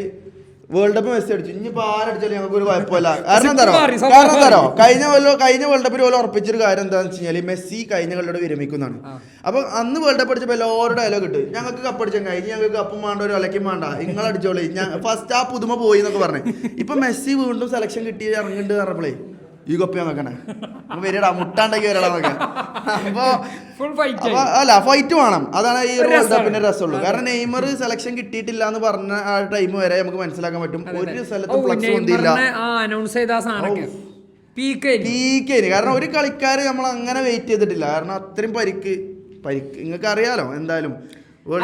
വേൾഡ് കപ്പ് മെസ്സി അടിച്ചു, ഇനിയിപ്പോ ആരടിച്ചാലും ഞങ്ങൾക്ക് ഒരു കുഴപ്പമില്ല. കാരണം എന്താ കഴിഞ്ഞ വേൾഡ് കപ്പിൽ പോലെ ഉറപ്പിച്ചൊരു കാര്യം എന്താണെന്ന് വെച്ച് കഴിഞ്ഞാൽ മെസ്സി കഴിഞ്ഞ കളിയോട് വിരമിക്കുന്നതാണ്. അപ്പൊ അന്ന് വേൾഡ് കപ്പ് അടിച്ചപ്പോൾ എല്ലാവരും ഡയലോഗ് കിട്ടും, ഞങ്ങൾക്ക് കപ്പ് അടിച്ചാൽ കഴിഞ്ഞ് ഞങ്ങൾക്ക് കപ്പും വേണ്ട ഒരു ഒലക്കും വേണ്ട, നിങ്ങൾ അടിച്ചോളി, ഫസ്റ്റ് ആ പുതുമ പോയി എന്നൊക്കെ പറഞ്ഞു. ഇപ്പൊ മെസ്സി വീണ്ടും സെലക്ഷൻ കിട്ടി ഇറങ്ങുന്നുണ്ട് പറഞ്ഞപ്പോഴേ ഈ കപ്പ് ഞങ്ങൾക്കണേ വരിടാ മുട്ടാണ്ടേക്ക് വരടാന്നൊക്കെ. അല്ല ഫൈറ്റ് വേണം, അതാണ് ഈ വേൾഡ് കപ്പിന്റെ രസമുള്ളൂ. കാരണം നെയ്മർ സെലക്ഷൻ കിട്ടിയിട്ടില്ല എന്ന് പറഞ്ഞ ആ ടൈം വരെ നമുക്ക് മനസ്സിലാക്കാൻ പറ്റും ഒരു സ്ഥലത്തും ഫ്ലക്സ് പൊന്തിയില്ല. കാരണം ഒരു കളിക്കാര് നമ്മൾ അങ്ങനെ വെയിറ്റ് ചെയ്തിട്ടില്ല. കാരണം അത്രയും പരിക്ക് നിങ്ങൾക്ക് അറിയാലോ. എന്തായാലും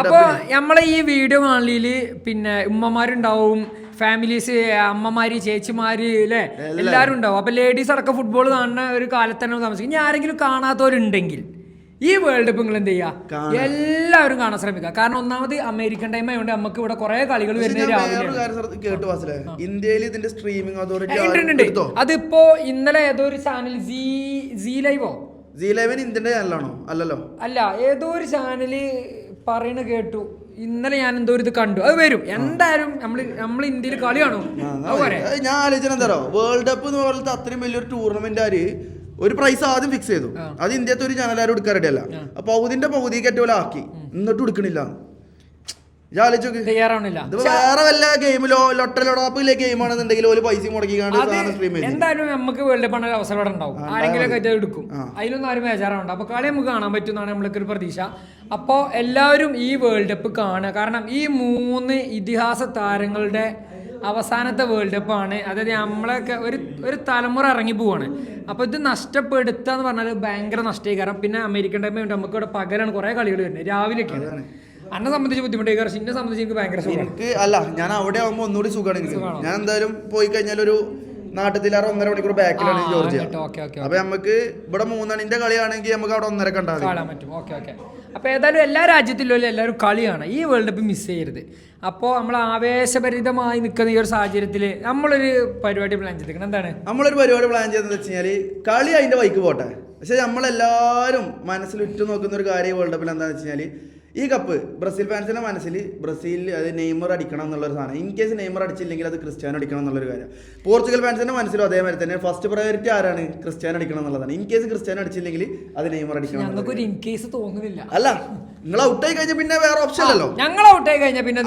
അപ്പൊ നമ്മളെ ഈ വീഡിയോ കാണലില് പിന്നെ ഉമ്മമാരുണ്ടാവും, ഫാമിലീസ്, അമ്മമാര്, ചേച്ചിമാര്, അല്ലെ എല്ലാവരും ഉണ്ടാവും. അപ്പൊ ലേഡീസ് അടക്കം ഫുട്ബോൾ കാണുന്ന ഒരു കാലത്ത് തന്നെ താമസിക്കും. ഇനി ആരെങ്കിലും കാണാത്തവരുണ്ടെങ്കിൽ ഈ വേൾഡ് കപ്പ് നിങ്ങൾ എന്ത് ചെയ്യുക, എല്ലാവരും കാണാൻ ശ്രമിക്കുക. കാരണം ഒന്നാമത് അമേരിക്കൻ ടൈം ആയതുകൊണ്ട് നമുക്ക് ഇവിടെ കുറെ കളികൾ വരുന്നത് രാവിലെ. ഇന്ത്യയിൽ ഇതിന്റെ സ്ട്രീമിംഗ് അതോറിറ്റി അതിപ്പോ ഇന്നലെ ഏതോ ഒരു ചാനൽ ജി ലൈവോ ഇന്ത്യന്റെ ചാനലാണോ? അല്ലല്ലോ, അല്ല, ഏതോ ഒരു ചാനല് പറയണ കേട്ടു. ഇന്നലെ ഞാൻ എന്തോ ഇത് കണ്ടു. അത് വരും എന്തായാലും. നമ്മൾ ഇന്ത്യയിൽ കളി കാണും. ഞാൻ ആലോചന എന്താ, വേൾഡ് കപ്പ് എന്ന് പോലത്തെ അത്രയും വലിയൊരു ടൂർണമെന്റ് ഒരു പ്രൈസ് ആദ്യം ഫിക്സ് ചെയ്തു. അത് ഇന്ത്യത്തെ ഒരു ചാനലാരും എടുക്കാൻ റെഡിയല്ല. അപ്പൊ പകുതിക്ക് ഏറ്റവും ആക്കി, എന്നിട്ടും എടുക്കണില്ല. വേറെ വല്ല ഗെയിമിലോ ലൊട്ടലോടൊപ്പിലെ ഗെയിം ആണെന്നുണ്ടെങ്കിൽ ഒരു പൈസ മുടക്കിക്കാണ്ട് എന്തായാലും നമുക്ക് വേൾഡ് കപ്പ് അവസരം ഇവിടെ ഉണ്ടാവും. ആരെങ്കിലും ഒക്കെ എടുക്കും, അതിലൊന്നും ആരും ബേജാറുണ്ട്. അപ്പൊ കളി നമുക്ക് കാണാൻ പറ്റും എന്നാണ് നമ്മളൊക്കെ ഒരു പ്രതീക്ഷ. അപ്പോൾ എല്ലാവരും ഈ വേൾഡ് കപ്പ് കാണുക. കാരണം ഈ 3 ഇതിഹാസ താരങ്ങളുടെ അവസാനത്തെ വേൾഡ് കപ്പ് ആണ്. അതായത് നമ്മളൊക്കെ ഒരു തലമുറ ഇറങ്ങി പോവാണ്. അപ്പോൾ ഇത് നഷ്ടപ്പെടുത്തുക എന്ന് പറഞ്ഞാൽ ഭയങ്കര നഷ്ടമായി. കാരണം പിന്നെ അമേരിക്കൻ ടൈം നമുക്ക് ഇവിടെ പകലാണ് കുറേ കളികൾ വരുന്നത്, രാവിലെയൊക്കെയാണ്. എന്നെ സംബന്ധിച്ച് ബുദ്ധിമുട്ടായി. കാരണം എന്നെ സംബന്ധിച്ച് എനിക്ക് ഭയങ്കര സുഖമാണ്. അല്ല, ഞാൻ അവിടെ ആകുമ്പോൾ ഒന്നുകൂടി സുഖമാണ് എനിക്ക്. ഞാൻ എന്തായാലും പോയി കഴിഞ്ഞാൽ ഒരു നാട്ടിലേറെ 1.5 മണിക്കൂർ ബാക്കിലാണ് ജോർജിയ. അപ്പൊ നമുക്ക് ഇവിടെ 3 മണിന്റെ കളിയാണെങ്കിൽ നമുക്ക് അവിടെ 1.5 കാണാൻ പറ്റും. അപ്പൊ ഏതായാലും എല്ലാ രാജ്യത്തിലും എല്ലാവരും കളിയാണ്. ഈ വേൾഡ് കപ്പ് മിസ് ചെയ്യരുത്. അപ്പോൾ നമ്മൾ ആവേശഭരിതമായി നിൽക്കുന്ന ഈ ഒരു സാഹചര്യത്തിൽ നമ്മളൊരു പരിപാടി പ്ലാൻ ചെയ്തിരിക്കണം. എന്താണ് നമ്മളൊരു പരിപാടി പ്ലാൻ ചെയ്തെന്ന് വെച്ച് കഴിഞ്ഞാൽ കളി അതിന്റെ വൈക്ക് പോട്ടെ, പക്ഷെ നമ്മളെല്ലാവരും മനസ്സിൽ ഉറ്റുനോക്കുന്ന ഒരു കാര്യം വേൾഡ് കപ്പിൽ എന്താണെന്ന് വെച്ച് കഴിഞ്ഞാൽ ഈ കപ്പ് ബ്രസീൽ ഫാൻസിന്റെ മനസ്സിൽ ബ്രസീലിൽ അത് നെയ്മർ അടിക്കണം എന്നുള്ളൊരു സാധനം. ഇൻ കേസ് നെയ്മർ അടിച്ചില്ലെങ്കിൽ അത് ക്രിസ്ത്യാനോ അടിക്കണം എന്നുള്ളൊരു കാര്യം. പോർച്ചുഗൽ ഫാൻസിന്റെ മനസ്സിലും അതേമാതിരി തന്നെ ഫസ്റ്റ് പ്രയോറിറ്റി ആരാണ്? ക്രിസ്ത്യാനോ അടിക്കണം എന്നുള്ളതാണ്. ഇൻ കേസ് ക്രിസ്ത്യാനോ അടിച്ചില്ലെങ്കിൽ അത് നെയ്മർ അടിക്കണം. ഞങ്ങൾക്കൊരു ഇൻ കേസ് തോന്നുന്നില്ല. അല്ല, നിങ്ങൾ ഔട്ടായി കഴിഞ്ഞാൽ പിന്നെ വേറെ ഓപ്ഷൻ അല്ലല്ലോ. ഞങ്ങൾ ഔട്ടായി കഴിഞ്ഞാൽ പിന്നെ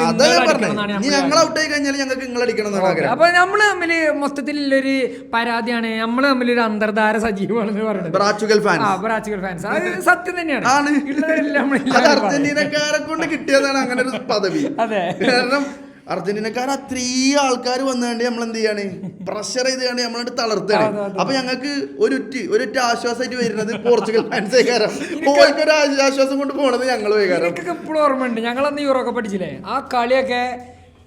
ഞങ്ങൾ ഔട്ടായി കഴിഞ്ഞാൽ ഞങ്ങൾക്ക് നിങ്ങൾ അടിക്കണം എന്നാണ് ആഗ്രഹം. അപ്പൊ നമ്മള് തമ്മില് മൊത്തത്തിലുള്ളൊരു പരാതിയാണ്, നമ്മള് തമ്മിലൊരു അന്തർധാര സജീവമാണെന്ന് പറയുന്നത്. ബ്രാച്ചുഗൽ ഫാൻസ് അത് സത്യം തന്നെയാണ്. അർജന്റീനക്കാരെ കൊണ്ട് കിട്ടിയതാണ് അങ്ങനെ ഒരു പദവി. അതെ, കാരണം അർജന്റീനക്കാർ അത്രയും ആൾക്കാർ വന്നുകൊണ്ട് നമ്മൾ എന്ത് ചെയ്യാണ്, പ്രഷർ ചെയ്ത് കണ്ട് നമ്മളോട് തളർത്തുകയാണ്. അപ്പൊ ഞങ്ങൾക്ക് ഒരൊറ്റ ആശ്വാസമായിട്ട് വരുന്നത് പോർച്ചുഗൽ ഫാൻസ് കാരണം ഒരു ആശ്വാസം കൊണ്ട് പോണത് ഞങ്ങൾ കാരണം. എപ്പോഴും ഓർമ്മയുണ്ട്, ഞങ്ങളന്ന് യൂറോ കപ്പ് അടിച്ചില്ലേ, ആ കളിയൊക്കെ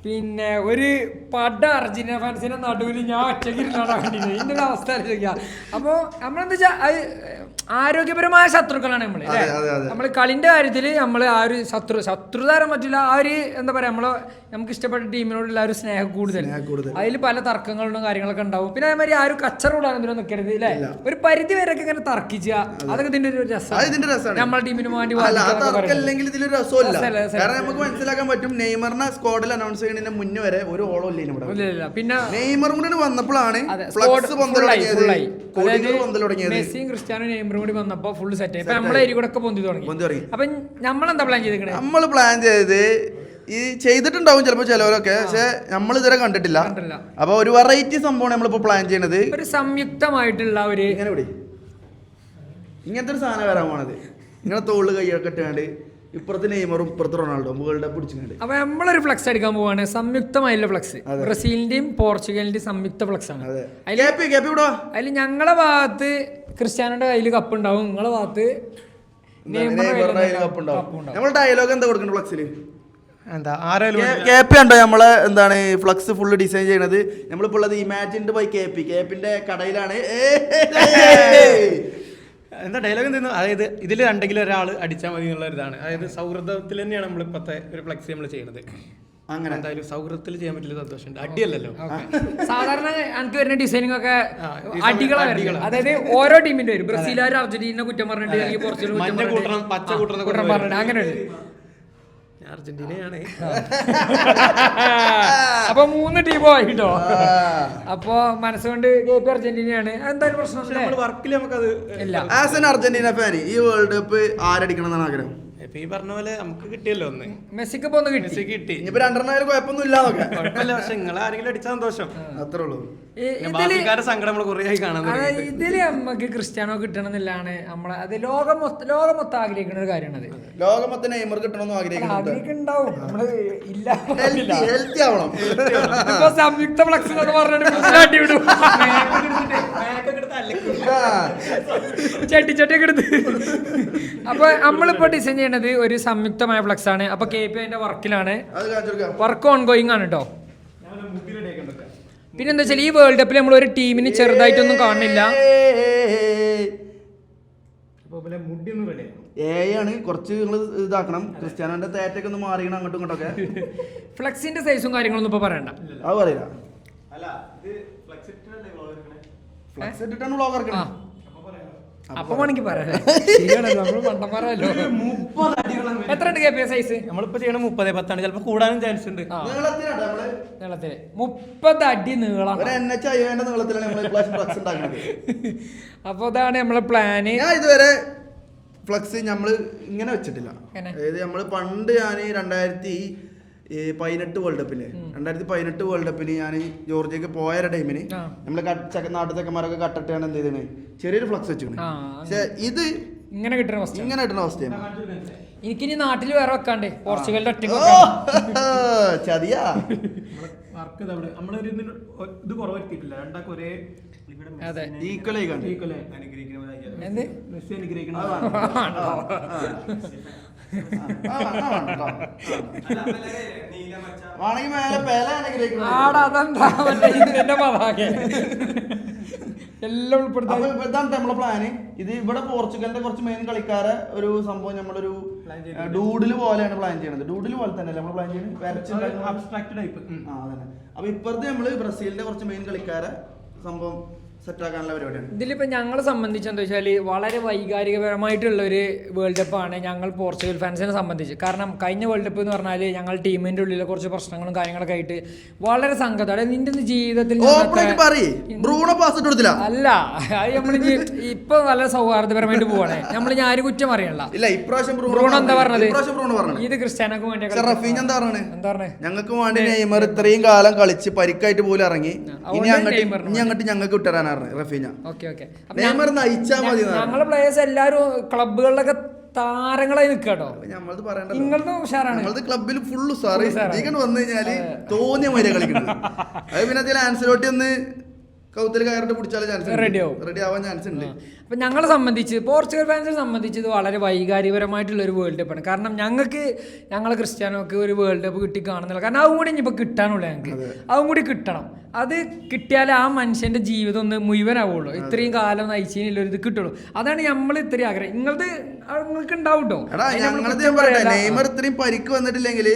പിന്നെ ഒരു പട അർജന്റീന ഫാൻസിന്റെ നടുവിൽ ഞാൻ ഒറ്റയ്ക്കിരുന്നാണ് കണ്ടിരുന്നത്. ഇതിന്റെ ഒരു അവസ്ഥ ആലോചിക്കുക. അപ്പോൾ നമ്മളെന്താ വെച്ചാൽ അത് ആരോഗ്യപരമായ ശത്രുക്കളാണ് നമ്മള്. നമ്മൾ കളിന്റെ കാര്യത്തില് നമ്മൾ ആ ഒരു ശത്രുതാരം പറ്റില്ല, ആ ഒരു എന്താ പറയാ, നമുക്ക് ഇഷ്ടപ്പെട്ട ടീമിനോടുള്ള ഒരു സ്നേഹം കൂടുതൽ. അതിൽ പല തർക്കങ്ങളും കാര്യങ്ങളൊക്കെ ഉണ്ടാവും. പിന്നെ അതേമാതിരി ആ ഒരു കച്ചറോടാണ് ഇതിനെ നിൽക്കരുത് അല്ലേ, ഒരു പരിധി വരെയൊക്കെ ഇങ്ങനെ തർക്കിച്ച, അതൊക്കെ ഇതിന്റെ ഒരു രസമാണ്. നമ്മളെ ടീമിന് വേണ്ടി ഇതിലൊരു രസമില്ല. കാരണം നമുക്ക് മനസ്സിലാക്കാൻ പറ്റും, നെയ്മറിനെ സ്ക്വാഡിൽ അനൗൺസ് ചെയ്യുന്നതിന് മുന്നേ വരെ ഒരു ഓളം ഇല്ല ഇവിടെ. പിന്നെ നെയ്മറും കൂടി വന്നപ്പോഴാണ് ഫ്ലക്സ് പന്തൽ തുടങ്ങിയത്. മെസ്സിയും ക്രിസ്ത്യാനോ നെയ്മറും കൂടി വന്നപ്പോ ഫുൾ സെറ്റ് ആയി. നമ്മളെ ഏരിയ കൂടെ ഒക്കെ പൊന്തി തുടങ്ങി. അപ്പൊ നമ്മളെന്താ പ്ലാൻ ചെയ്തേക്കണേ? നമ്മൾ പ്ലാൻ ചെയ്ത് ഈ ചെയ്തിട്ടുണ്ടാവും ചിലപ്പോൾ ചിലവരൊക്കെ, പക്ഷെ നമ്മൾ ഇതുവരെ കണ്ടിട്ടില്ല. അപ്പൊ ഒരു വെറൈറ്റി സംഭവമാണ് നമ്മളിപ്പോ പ്ലാൻ ചെയ്യണത്. ഒരു സംയുക്തമായിട്ടുള്ള ഒരു ഇങ്ങനത്തെ ഒരു സാധനം വരാൻ പോണത്. ഇങ്ങനെ തോള് കൈയൊക്കെ ഇട്ടാണ്ട് ഇപ്പുറത്ത് നെയ്മറും ഇപ്പുറത്ത് റൊണാൾഡോ വേൾഡ് കപ്പ് പിടിച്ചിട്ടുണ്ട്. അപ്പൊ നമ്മളൊരു ഫ്ലക്സ് എടുക്കാൻ പോവാണ്, സംയുക്തമായുള്ള ഫ്ലക്സ്. ബ്രസീലിന്റെയും പോർച്ചുഗലിന്റെയും സംയുക്ത ഫ്ലക്സ് ആണ്. അതിൽ ഞങ്ങളെ ഭാഗത്ത് ക്രിസ്ത്യാനോന്റെ കയ്യിൽ കപ്പ് ഉണ്ടാവും, നിങ്ങളെ ഭാഗത്ത് നമ്മൾ ഡയലോഗ് എന്താ കൊടുക്കണ്ട ഫ്ലക്സില്? കേപ്പി ഉണ്ടോ നമ്മളെ എന്താണ് ഫ്ലക്സ് ഫുള്ള് ഡിസൈൻ ചെയ്യണത്? നമ്മളിപ്പോൾ ഉള്ളത് ഇമാജിൻഡ് ബൈ കേപ്പിന്റെ കടയിലാണ്. എന്താ ഡയലോഗ് എന്തെന്ന്, അതായത് ഇതിൽ രണ്ടെങ്കിലും ഒരാൾ അടിച്ചാൽ മതി എന്നുള്ള ഇതാണ്. അതായത് സൗഹൃദത്തിൽ തന്നെയാണ് നമ്മളിപ്പോഴത്തെ ഒരു ഫ്ലെക്സ് നമ്മൾ ചെയ്യുന്നത്. അങ്ങനെ എന്തായാലും സൗഹൃദത്തിൽ ചെയ്യാൻ പറ്റില്ല, സന്തോഷമുണ്ട്. അടിയല്ലല്ലോ സാധാരണ എനിക്ക് വരുന്ന ഡിസൈനിങ് ഒക്കെ അടികളാണ്. അതായത് ഓരോ ടീമിന്റെ വരും, ബ്രസീലുകാർ അർജന്റീന കുറ്റം പറഞ്ഞിട്ട്, അല്ലെങ്കിൽ പോർച്ചുഗൽ പച്ച കൂട്ടണം പറഞ്ഞിട്ട്, അങ്ങനെയുണ്ട്. അർജന്റീനയാണ്. അപ്പൊ 3 ടീമായിട്ടോ. അപ്പൊ മനസ്സുകൊണ്ട് കേപ്പി അർജന്റീനയാണ്. എന്തായാലും പ്രശ്നം വർക്കിൽ നമുക്കത് ഇല്ല. ആസ് എൻ അർജന്റീന ഫാൻ ഈ വേൾഡ് കപ്പ് ആരടിക്കണം എന്നാണ് ആഗ്രഹം? ഇപ്പൊ ഈ പറഞ്ഞ പോലെ നമുക്ക് കിട്ടിയല്ലോ, ഒന്ന് മെസ്സിക്ക് ഒന്ന് കിട്ടി. ഇനിയിപ്പോ 2 കുഴപ്പമൊന്നും ഇല്ലാന്നൊക്കെ കുഴപ്പമില്ല, പക്ഷെ നിങ്ങളെ ആരെങ്കിലും അടിച്ച സന്തോഷം അത്രേ ഉള്ളൂ. ഇതില് സങ്കടം നമ്മൾ കുറേ ആയി കാണാൻ. ഇതില് നമുക്ക് ക്രിസ്ത്യാനോ കിട്ടണമെന്നില്ലാണ് നമ്മളെ, അത് ലോകം മൊത്തം ആഗ്രഹിക്കുന്ന ഒരു കാര്യമാണ്. ലോകം മൊത്തം നെയ്മർ കിട്ടണമെന്ന് ആഗ്രഹിക്കുന്നുണ്ടാവും. നമ്മള് ഇല്ല, ഹെൽത്തി ആവണം. ഇപ്പൊ സംയുക്ത ഫ്ലക്സ് എന്നൊക്കെ പറഞ്ഞിട്ട് വിടും, ചട്ടിയൊക്കെ എടുത്ത്. അപ്പൊ നമ്മളിപ്പോ ഡിസൈൻ ചെയ്യണത് ഒരു സംയുക്തമായ ഫ്ലക്സ് ആണ്. അപ്പൊ കെ പി അതിന്റെ വർക്കിലാണ്, വർക്ക് ഓൺ ഗോയിങ് ആണ് കേട്ടോ. പിന്നെ എന്താ വെച്ചാൽ ഈ വേൾഡ് കപ്പിൽ നമ്മൾ ഒരു ടീമിന് ചെറുതായിട്ടൊന്നും കാണുന്നില്ല. ആണ് കുറച്ച് നിങ്ങൾ ഇതാക്കണം, ക്രിസ്ത്യാനോന്റെ തേറ്റൊക്കെ ഒന്ന് മാറിയണം അങ്ങോട്ടും ഇങ്ങോട്ടൊക്കെ. ഫ്ലക്സിന്റെ സൈസും കാര്യങ്ങളൊന്നും ഇപ്പൊ പറയണ്ട. അത് പറയില്ല, ഫ്ലക്സ് ഇട്ടിട്ടാണ് വ്ലോഗ് ഇറക്കണേ. അപ്പൊ വേണമെങ്കിൽ പറയാം, നമ്മള് പണ്ടന്മാരല്ലോ. എത്ര ഉണ്ട് കെ പി സൈസ്? നമ്മളിപ്പോ ചെയ്യണം 30-10 ചിലപ്പോ കൂടാനും ചാൻസ് ഉണ്ട്. നീളത്തില് 30 അടി നീളം. അപ്പൊ അതാണ് നമ്മളെ പ്ലാന്. ഞാൻ ഇതുവരെ ഫ്ലക്സ് നമ്മള് ഇങ്ങനെ വെച്ചിട്ടില്ല. അതായത് നമ്മള് പണ്ട് ഞാൻ 2018 വേൾഡ് കപ്പില് 2018 വേൾഡ് കപ്പിന് ഞാൻ ജോർജിയക്ക് പോയ ടൈമിന് നമ്മള് നാട്ടു ചെക്കന്മാരൊക്കെ കട്ടിട്ടാണ് എന്ത് ചെയ്തേ ചെറിയൊരു ഫ്ലക്സ് വെച്ചു. പക്ഷെ ഇത് ഇങ്ങനെ കിട്ടുന്ന അവസ്ഥയാണ്. എനിക്കിനി നാട്ടിൽ വേറെ വെക്കാണ്ടേ, പോർച്ചുഗലിന്റെ ഒറ്റ ചതിയാ വർക്ക് നമ്മളൊരു ഇത് കുറവെത്തിയിട്ടില്ല. രണ്ടാക്കും ഒരേ എല്ലാം ഉൾപ്പെടുത്താൻ നമ്മളെ പ്ലാന്. ഇത് ഇവിടെ പോർച്ചുഗലിന്റെ കുറച്ച് മെയിൻ കളിക്കാരെ ഒരു സംഭവം നമ്മളൊരു ഡൂഡില് പോലെയാണ് പ്ലാൻ ചെയ്യണത്. ഡൂഡില് പോലെ തന്നെ നമ്മൾ പ്ലാൻ ചെയ്യുന്നത്. അപ്പൊ ഇപ്പുറത്ത് നമ്മള് ബ്രസീലിന്റെ കുറച്ച് മെയിൻ കളിക്കാരെ സംഭവം സെറ്റാക്കാനുള്ള പരിപാടിയാണ്. ഇതിലിപ്പോൾ ഞങ്ങളെ സംബന്ധിച്ച് എന്താ വെച്ചാൽ വളരെ വൈകാരികപരമായിട്ടുള്ള ഒരു വേൾഡ് കപ്പാണ് ഞങ്ങൾ പോർച്ചുഗൽ ഫാൻസിനെ സംബന്ധിച്ച്. കാരണം കഴിഞ്ഞ വേൾഡ് കപ്പ് എന്ന് പറഞ്ഞാൽ ഞങ്ങൾ ടീമിൻ്റെ ഉള്ളിലെ കുറച്ച് പ്രശ്നങ്ങളും കാര്യങ്ങളൊക്കെ ആയിട്ട് വളരെ സങ്കടം. അതായത് നിന്റെ ജീവിതത്തിൽ അല്ല, അത് നമ്മൾ ഇപ്പൊ നല്ല സൗഹാർദ്ദപരമായിട്ട് പോവാണ്. നമ്മൾ ഞാൻ ആരും കുറ്റം അറിയണ്ട. ബ്രൂണോ എന്താ പറഞ്ഞത്? ഇത് ക്രിസ്ത്യാനോക്ക് വേണ്ടി എന്താ പറഞ്ഞത്? ഞങ്ങൾക്ക് വേണ്ടി നെയ്മർ ഇത്രയും കാലം കളിച്ച് പരിക്കായിട്ട് പോലും ഇറങ്ങി, ഇനി അങ്ങോട്ട് ഞങ്ങൾക്ക് വിട്ടുതരാനാണ് റഫീന. നെയ്മർ നയിച്ചാൽ മതി. ഞങ്ങളെ പ്ലേയേഴ്സ് എല്ലാവരും ക്ലബുകളിലൊക്കെ താരങ്ങളായി നിൽക്കാട്ടോ. നമ്മളത് പറയണ്ട, നിങ്ങളത് ഉഷാറാണ്. നമ്മളത് ക്ലബിൽ ഫുള്ള് സാറി വന്നു കഴിഞ്ഞാല് തോന്നിയ മര്യാദ കളിക്കുന്നത്. അത് പിന്നെ അതിൽ ആൻസലോട്ടി ഒന്ന് കൗത്തിൽ കയറിട്ട് പിടിച്ചാൽ ചാൻസ് റെഡി ആവാൻ ചാൻസ് ഉണ്ട്. അപ്പം ഞങ്ങളെ സംബന്ധിച്ച് പോർച്ചുഗൽ ഫാൻസിനെ സംബന്ധിച്ച് ഇത് വളരെ വൈകാരികപരമായിട്ടുള്ള ഒരു വേൾഡ് കപ്പാണ്. കാരണം ഞങ്ങളെ ക്രിസ്ത്യാനോക്ക് ഒരു വേൾഡ് കപ്പ് കിട്ടി കാണുന്നില്ല. കാരണം അതും കൂടി ഇനിയിപ്പോൾ കിട്ടാനുള്ളൂ. ഞങ്ങൾക്ക് അതും കൂടി കിട്ടണം. അത് കിട്ടിയാൽ ആ മനുഷ്യൻ്റെ ജീവിതം ഒന്ന് മുഴുവനാവുള്ളൂ. ഇത്രയും കാലം നയിച്ചതിനുള്ള ഇത് കിട്ടുള്ളൂ. അതാണ് നമ്മൾ ഇത്രയും ആഗ്രഹം. നിങ്ങൾക്ക് ഉണ്ടാവും കേട്ടോ. നെയ്മർ ഇത്രയും പരിക്ക് വന്നിട്ടില്ലെങ്കിൽ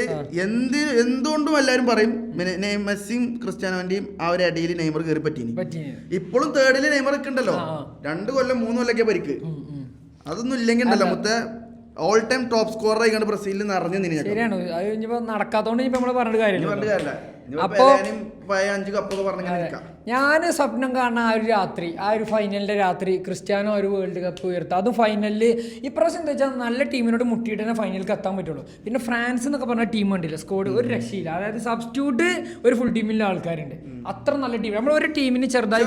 എന്തുകൊണ്ടും എല്ലാവരും പറയും മെസ്സിയും ക്രിസ്ത്യാനോന്റെയും ആ ഒരു ഇടയിൽ നെയ്മർ കയറി പറ്റീനി. ഇപ്പോഴും തേർഡില് നെയ്മർ ഒക്കെ ഉണ്ടല്ലോ. 2 കൊല്ലം 3 കൊല്ലൊക്കെ പരിക്ക്. അതൊന്നും ഇല്ലെങ്കിൽ ഉണ്ടല്ലോ മൊത്തം ഓൾ ടൈം ടോപ്പ് സ്കോറർ ആയിക്കാണ്ട് ബ്രസീലിൽ നിറഞ്ഞു നിന്നു. ശരിയാണ്. അത് ഇനിയിപ്പോ നടക്കാത്തോണ്ട് ഇപ്പൊ നമ്മള് പറഞ്ഞിട്ട് കാര്യമില്ല. അപ്പൊ ഞാൻ സ്വപ്നം കാണുന്ന ആ ഒരു ഫൈനലിന്റെ രാത്രി ക്രിസ്ത്യാനോ ഒരു വേൾഡ് കപ്പ് ഉയർത്തുക. അതും ഫൈനലിൽ ഇപ്രാവശ്യം എന്താ വെച്ചാൽ നല്ല ടീമിനോട് മുട്ടിയിട്ട് തന്നെ ഫൈനലിൽ എത്താൻ പറ്റുള്ളൂ. പിന്നെ ഫ്രാൻസ് എന്നൊക്കെ പറഞ്ഞ ടീം ഉണ്ടല്ലോ, സ്കോഡ് ഒരു രക്ഷയില്ല. അതായത് സബ്സ്റ്റിറ്റ്യൂട്ട് ഒരു ഫുൾ ടീമിലെ ആൾക്കാരുണ്ട്. അത്ര നല്ല ടീം. നമ്മൾ ഒരു ടീമിന് ചെറുതായി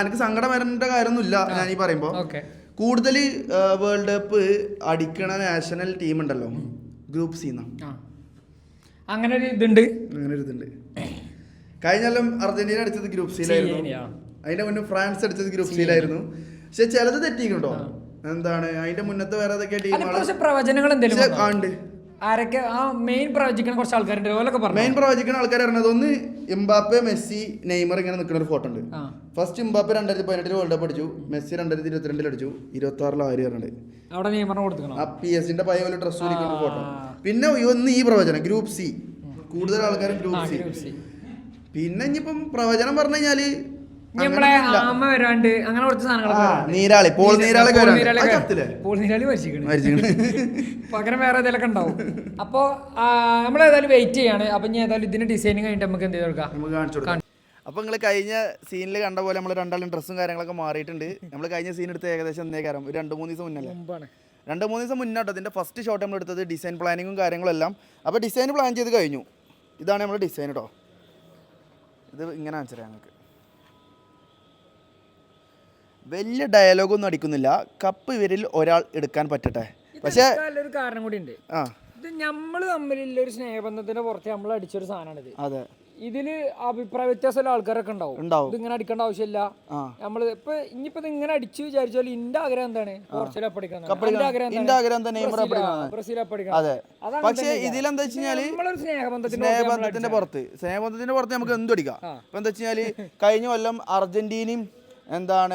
എനിക്ക് സങ്കടം വരേണ്ട കാര്യമൊന്നുമില്ല. ഞാൻ ഈ പറയുമ്പോ കൂടുതൽ വേൾഡ് കപ്പ് അടിക്കണ നാഷണൽ ടീം ഉണ്ടല്ലോ, ഗ്രൂപ്പ് സി അങ്ങനെ ഒരു ഇതുണ്ട്. കഴിഞ്ഞാലും അർജന്റീന അടിച്ചത് ഗ്രൂപ്പ് സിയിലായിരുന്നു. അതിന്റെ മുന്നേ ഫ്രാൻസ് അടിച്ചത് ഗ്രൂപ്പ് സിയിലായിരുന്നു. പക്ഷെ ചിലത് തെറ്റിക്കണ്ടോ. എന്താണ് അതിന്റെ മുന്നത്തെ വേറെ ഏതൊക്കെ ടീമുകൾ പ്രവചനങ്ങൾ എന്തെങ്കിലും ആരൊക്കെ ആ മെയിൻ പ്രവചിക്കുന്ന കുറച്ച് ആൾക്കാരുണ്ട്. മെയിൻ പ്രവചിക്കുന്ന ആൾക്കാർ പറഞ്ഞത് ഒന്ന് എംബാപ്പെ, മെസ്സി, നെയ്മർ ഇങ്ങനെ നിൽക്കുന്ന ഒരു ഫോട്ടോ ഉണ്ട്. ഫസ്റ്റ് എംബാപ്പെ 2018 വേൾഡ് കപ്പ് അടിച്ചു, മെസ്സി 2022 അടിച്ചു, 26 ആര് പറഞ്ഞിട്ട് അവിടെ നെയ്മറിനെ കൊടുക്കണം. ആ PSG പഴയ പോലെ ഡ്രസ് കൊടുക്കുന്ന ഫോട്ടോ. പിന്നെ ഒന്ന് ഈ പ്രവചനം ഗ്രൂപ്പ് സി, കൂടുതൽ ആൾക്കാരും ഗ്രൂപ്പ് സി. പിന്നെ ഇനിയിപ്പം പ്രവചനം പറഞ്ഞു കഴിഞ്ഞാല് നമ്മളെ ആമ വരാണ്ട് അങ്ങനെ കുറച്ച് നീരാളി പകരം വേറെ ഏതെങ്കിലും ഉണ്ടാവും. അപ്പൊ നമ്മളേതായാലും വെയിറ്റ് ചെയ്യാണ്. അപ്പൊ ഇനി ഏതായാലും ഇതിന്റെ ഡിസൈനിങ് കഴിഞ്ഞിട്ട് നമുക്ക് എന്ത് കൊടുക്കാം. അപ്പോൾ നിങ്ങൾ കഴിഞ്ഞ സീനിൽ കണ്ട പോലെ നമ്മൾ രണ്ടാളും ഡ്രസ്സും കാര്യങ്ങളൊക്കെ മാറിയിട്ടുണ്ട്. നമ്മൾ കഴിഞ്ഞ സീൻ എടുത്ത് ഏകദേശം എന്നേക്കാരം ഒരു 2-3 ദിവസം മുന്നല്ലേ, 2-3 ദിവസം മുന്നോട്ടോ അതിൻ്റെ ഫസ്റ്റ് ഷോട്ട് നമ്മൾ എടുത്തത്. ഡിസൈൻ പ്ലാനിങ്ങും കാര്യങ്ങളെല്ലാം. അപ്പോൾ ഡിസൈൻ പ്ലാൻ ചെയ്ത് കഴിഞ്ഞു. ഇതാണ് നമ്മൾ ഡിസൈൻ കേട്ടോ. ഇത് ഇങ്ങനെ കാണിച്ചു ഞങ്ങൾക്ക്. വലിയ ഡയലോഗൊന്നും അടിക്കുന്നില്ല. കപ്പ് ഇവരിൽ ഒരാൾ എടുക്കാൻ പറ്റട്ടെ. പക്ഷേ ഒരു കാരണം കൂടി ഉണ്ട്. ഇത് നമ്മൾ തമ്മിലുള്ള ഒരു സ്നേഹബന്ധത്തിന്റെ പുറത്ത് നമ്മൾ അടിച്ചൊരു സാധനമാണിത്. അതെ, ഇതില് അഭിപ്രായ വ്യത്യാസമുള്ള ആൾക്കാരൊക്കെ ഉണ്ടാവും. ഇത് ഇങ്ങനെ അടിക്കേണ്ട ആവശ്യമില്ല. നമ്മള് ഇപ്പൊ ഇനിയിപ്പോ ഇങ്ങനെ അടിച്ചു വിചാരിച്ചാൽ ഇന്റെ ആഗ്രഹം എന്താണ്? പോർച്ചുഗൽ അപ്പടിക്കണം. പക്ഷേ ഇതിലെന്താ വെച്ച് കഴിഞ്ഞാല് സ്നേഹബന്ധത്തിന്റെ പുറത്ത് നമുക്ക് എന്തും അടിക്കാം. ഇപ്പൊ എന്താ വെച്ച് കഴിഞ്ഞാല് കഴിഞ്ഞ കൊല്ലം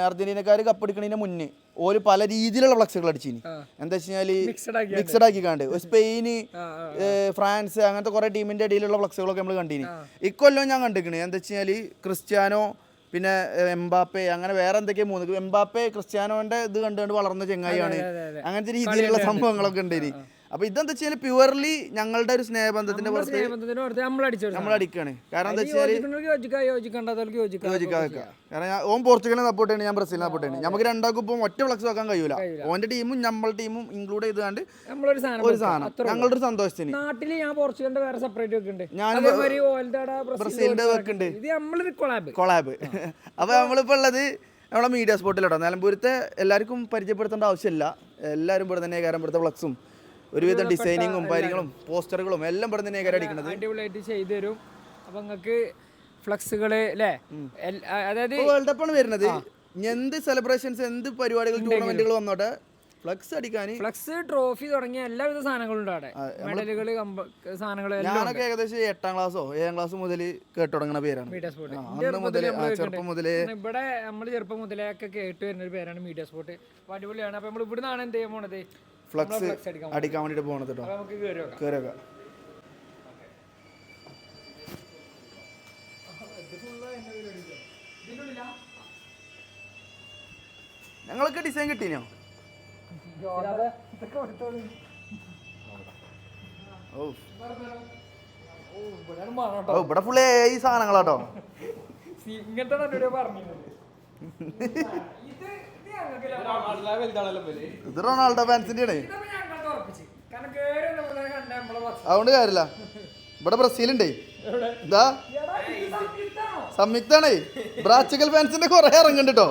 അർജന്റീനക്കാർ കപ്പടിക്കണതിന് മുന്നേ ഓര് പല രീതിയിലുള്ള ഫ്ലക്സുകൾ അടിച്ചിനി. എന്താ വെച്ച് കഴിഞ്ഞാല് മിക്സഡ് ആക്കിക്കാണ്ട് സ്പെയിന്, ഫ്രാൻസ് അങ്ങനത്തെ കുറെ ടീമിന്റെ ഇടയിലുള്ള ഫ്ലക്സുകളൊക്കെ നമ്മൾ കണ്ടിനി. ഇക്കൊല്ലം ഞാൻ കണ്ടിരിക്കണേ എന്താ വെച്ച് കഴിഞ്ഞാല് ക്രിസ്ത്യാനോ, പിന്നെ എംബാപ്പെ, അങ്ങനെ വേറെ എന്തൊക്കെയോ 3 എംബാപ്പെ ക്രിസ്ത്യാനോന്റെ ഇത് കണ്ടുകൊണ്ട് വളർന്ന ചെങ്ങായിയാണ്. അങ്ങനത്തെ രീതിയിലുള്ള സംഭവങ്ങളൊക്കെ ഉണ്ട്. അപ്പൊ ഇതെന്താ വെച്ചാൽ പ്യുവർലി ഞങ്ങളുടെ ഒരു സ്നേഹബന്ധത്തിന്റെ പുറത്ത് നമ്മൾ അടിക്കാണ്. കാരണം എന്താ വെച്ചാൽ കാരണം ഓൻ പോർച്ചുഗലിനെ സപ്പോർട്ട് ചെയ്യണം, ഞാൻ ബ്രസീലിനെ സപ്പോർട്ട് ചെയ്യണം. നമുക്ക് രണ്ടാൾക്കും ഇപ്പം ഒറ്റ ഫ്ലക്സ് വെക്കാൻ കഴിയൂല. ഓന്റെ ടീമും നമ്മളെ ടീമും ഇൻക്ലൂഡ് ചെയ്തുകൊണ്ട് ഒരു സാധനം ഞങ്ങളുടെ ഒരു സന്തോഷത്തിന്. നാട്ടില് ഞാൻ പോർച്ചുഗലിന്റെ വേറെ സെപ്പറേറ്റ് വെക്കുന്നുണ്ട്, ഞാൻ ബ്രസീലിന്റെ വെക്കുന്നുണ്ട് കൊളാബ്. അപ്പൊ നമ്മളിപ്പോ ഉള്ളത് നമ്മളെ മീഡിയ സ്പോട്ടിലോട്ടോ. നിലമ്പൂരത്തെ എല്ലാവർക്കും പരിചയപ്പെടുത്തേണ്ട ആവശ്യമില്ല. എല്ലാവരും ഇവിടെ തന്നെ കാരണം ഇവിടുത്തെ ഫ്ലക്സും ഒരുവിധം ഡിസൈനിങ്ങും കാര്യങ്ങളും പോസ്റ്ററുകളും എല്ലാം ഇവിടെ തന്നെ അടിക്കുന്നത്. അടിപൊളിയായിട്ട് ചെയ്തു തരും. അപ്പൊ നിങ്ങൾക്ക് ഫ്ലക്സുകള് അല്ലേ, അതായത് വേൾഡ് കപ്പാണ് വരുന്നത്. എന്ത് സെലിബ്രേഷൻസ്, എന്ത് പരിപാടികൾ, ടൂർണമെന്റുകൾ വന്നോട്ടെ, ഫ്ലക്സ് അടിക്കാൻ, ഫ്ലക്സ്, ട്രോഫി തുടങ്ങിയ എല്ലാവിധ സാധനങ്ങളും ഉണ്ട് അവിടെ. മെഡലുകള്, സാധനങ്ങൾ. ഞാനൊക്കെ ഏകദേശം 8ാം ക്ലാസ്സോ 7ാം ക്ലാസ് മുതൽ കേട്ട് തുടങ്ങുന്ന പേരാണ് മീഡിയ സ്പോട്ട്. ചെറുപ്പം മുതലേ ഇവിടെ നമ്മൾ ചെറുപ്പം മുതലേ ഒക്കെ കേട്ട് വരുന്ന ഒരു പേരാണ് മീഡിയ സ്പോട്ട്. അപ്പൊ അടിപൊളിയാണ്. അപ്പൊ നമ്മൾ ഇവിടുന്നാണ് എന്ത് ചെയ്യാൻ പോണത്, ഫ്ലക്സ് അടിക്കാൻ വേണ്ടിട്ട് പോണത് കേട്ടോ. നമുക്ക് കേറിയൊക്കെ ഇതിനുള്ളിൽ ഞങ്ങൾക്ക് ഡിസൈൻ കിട്ടീനോ? ഓ ഇവിടെ ഫുൾ ഈ സാധനങ്ങളാട്ടോ. ഇത് റൊണാൾഡോ ഫാൻസിന്റെ ആണ്. അതുകൊണ്ട് കാര്യമില്ല. ഇവിടെ ബ്രസീലുണ്ടേ. എന്താ സംയുക്താണേ. ബ്രാച്ചിക്കൽ ഫാൻസിന്റെ കുറെ ഇറങ്ങുന്നുണ്ട് കേട്ടോ.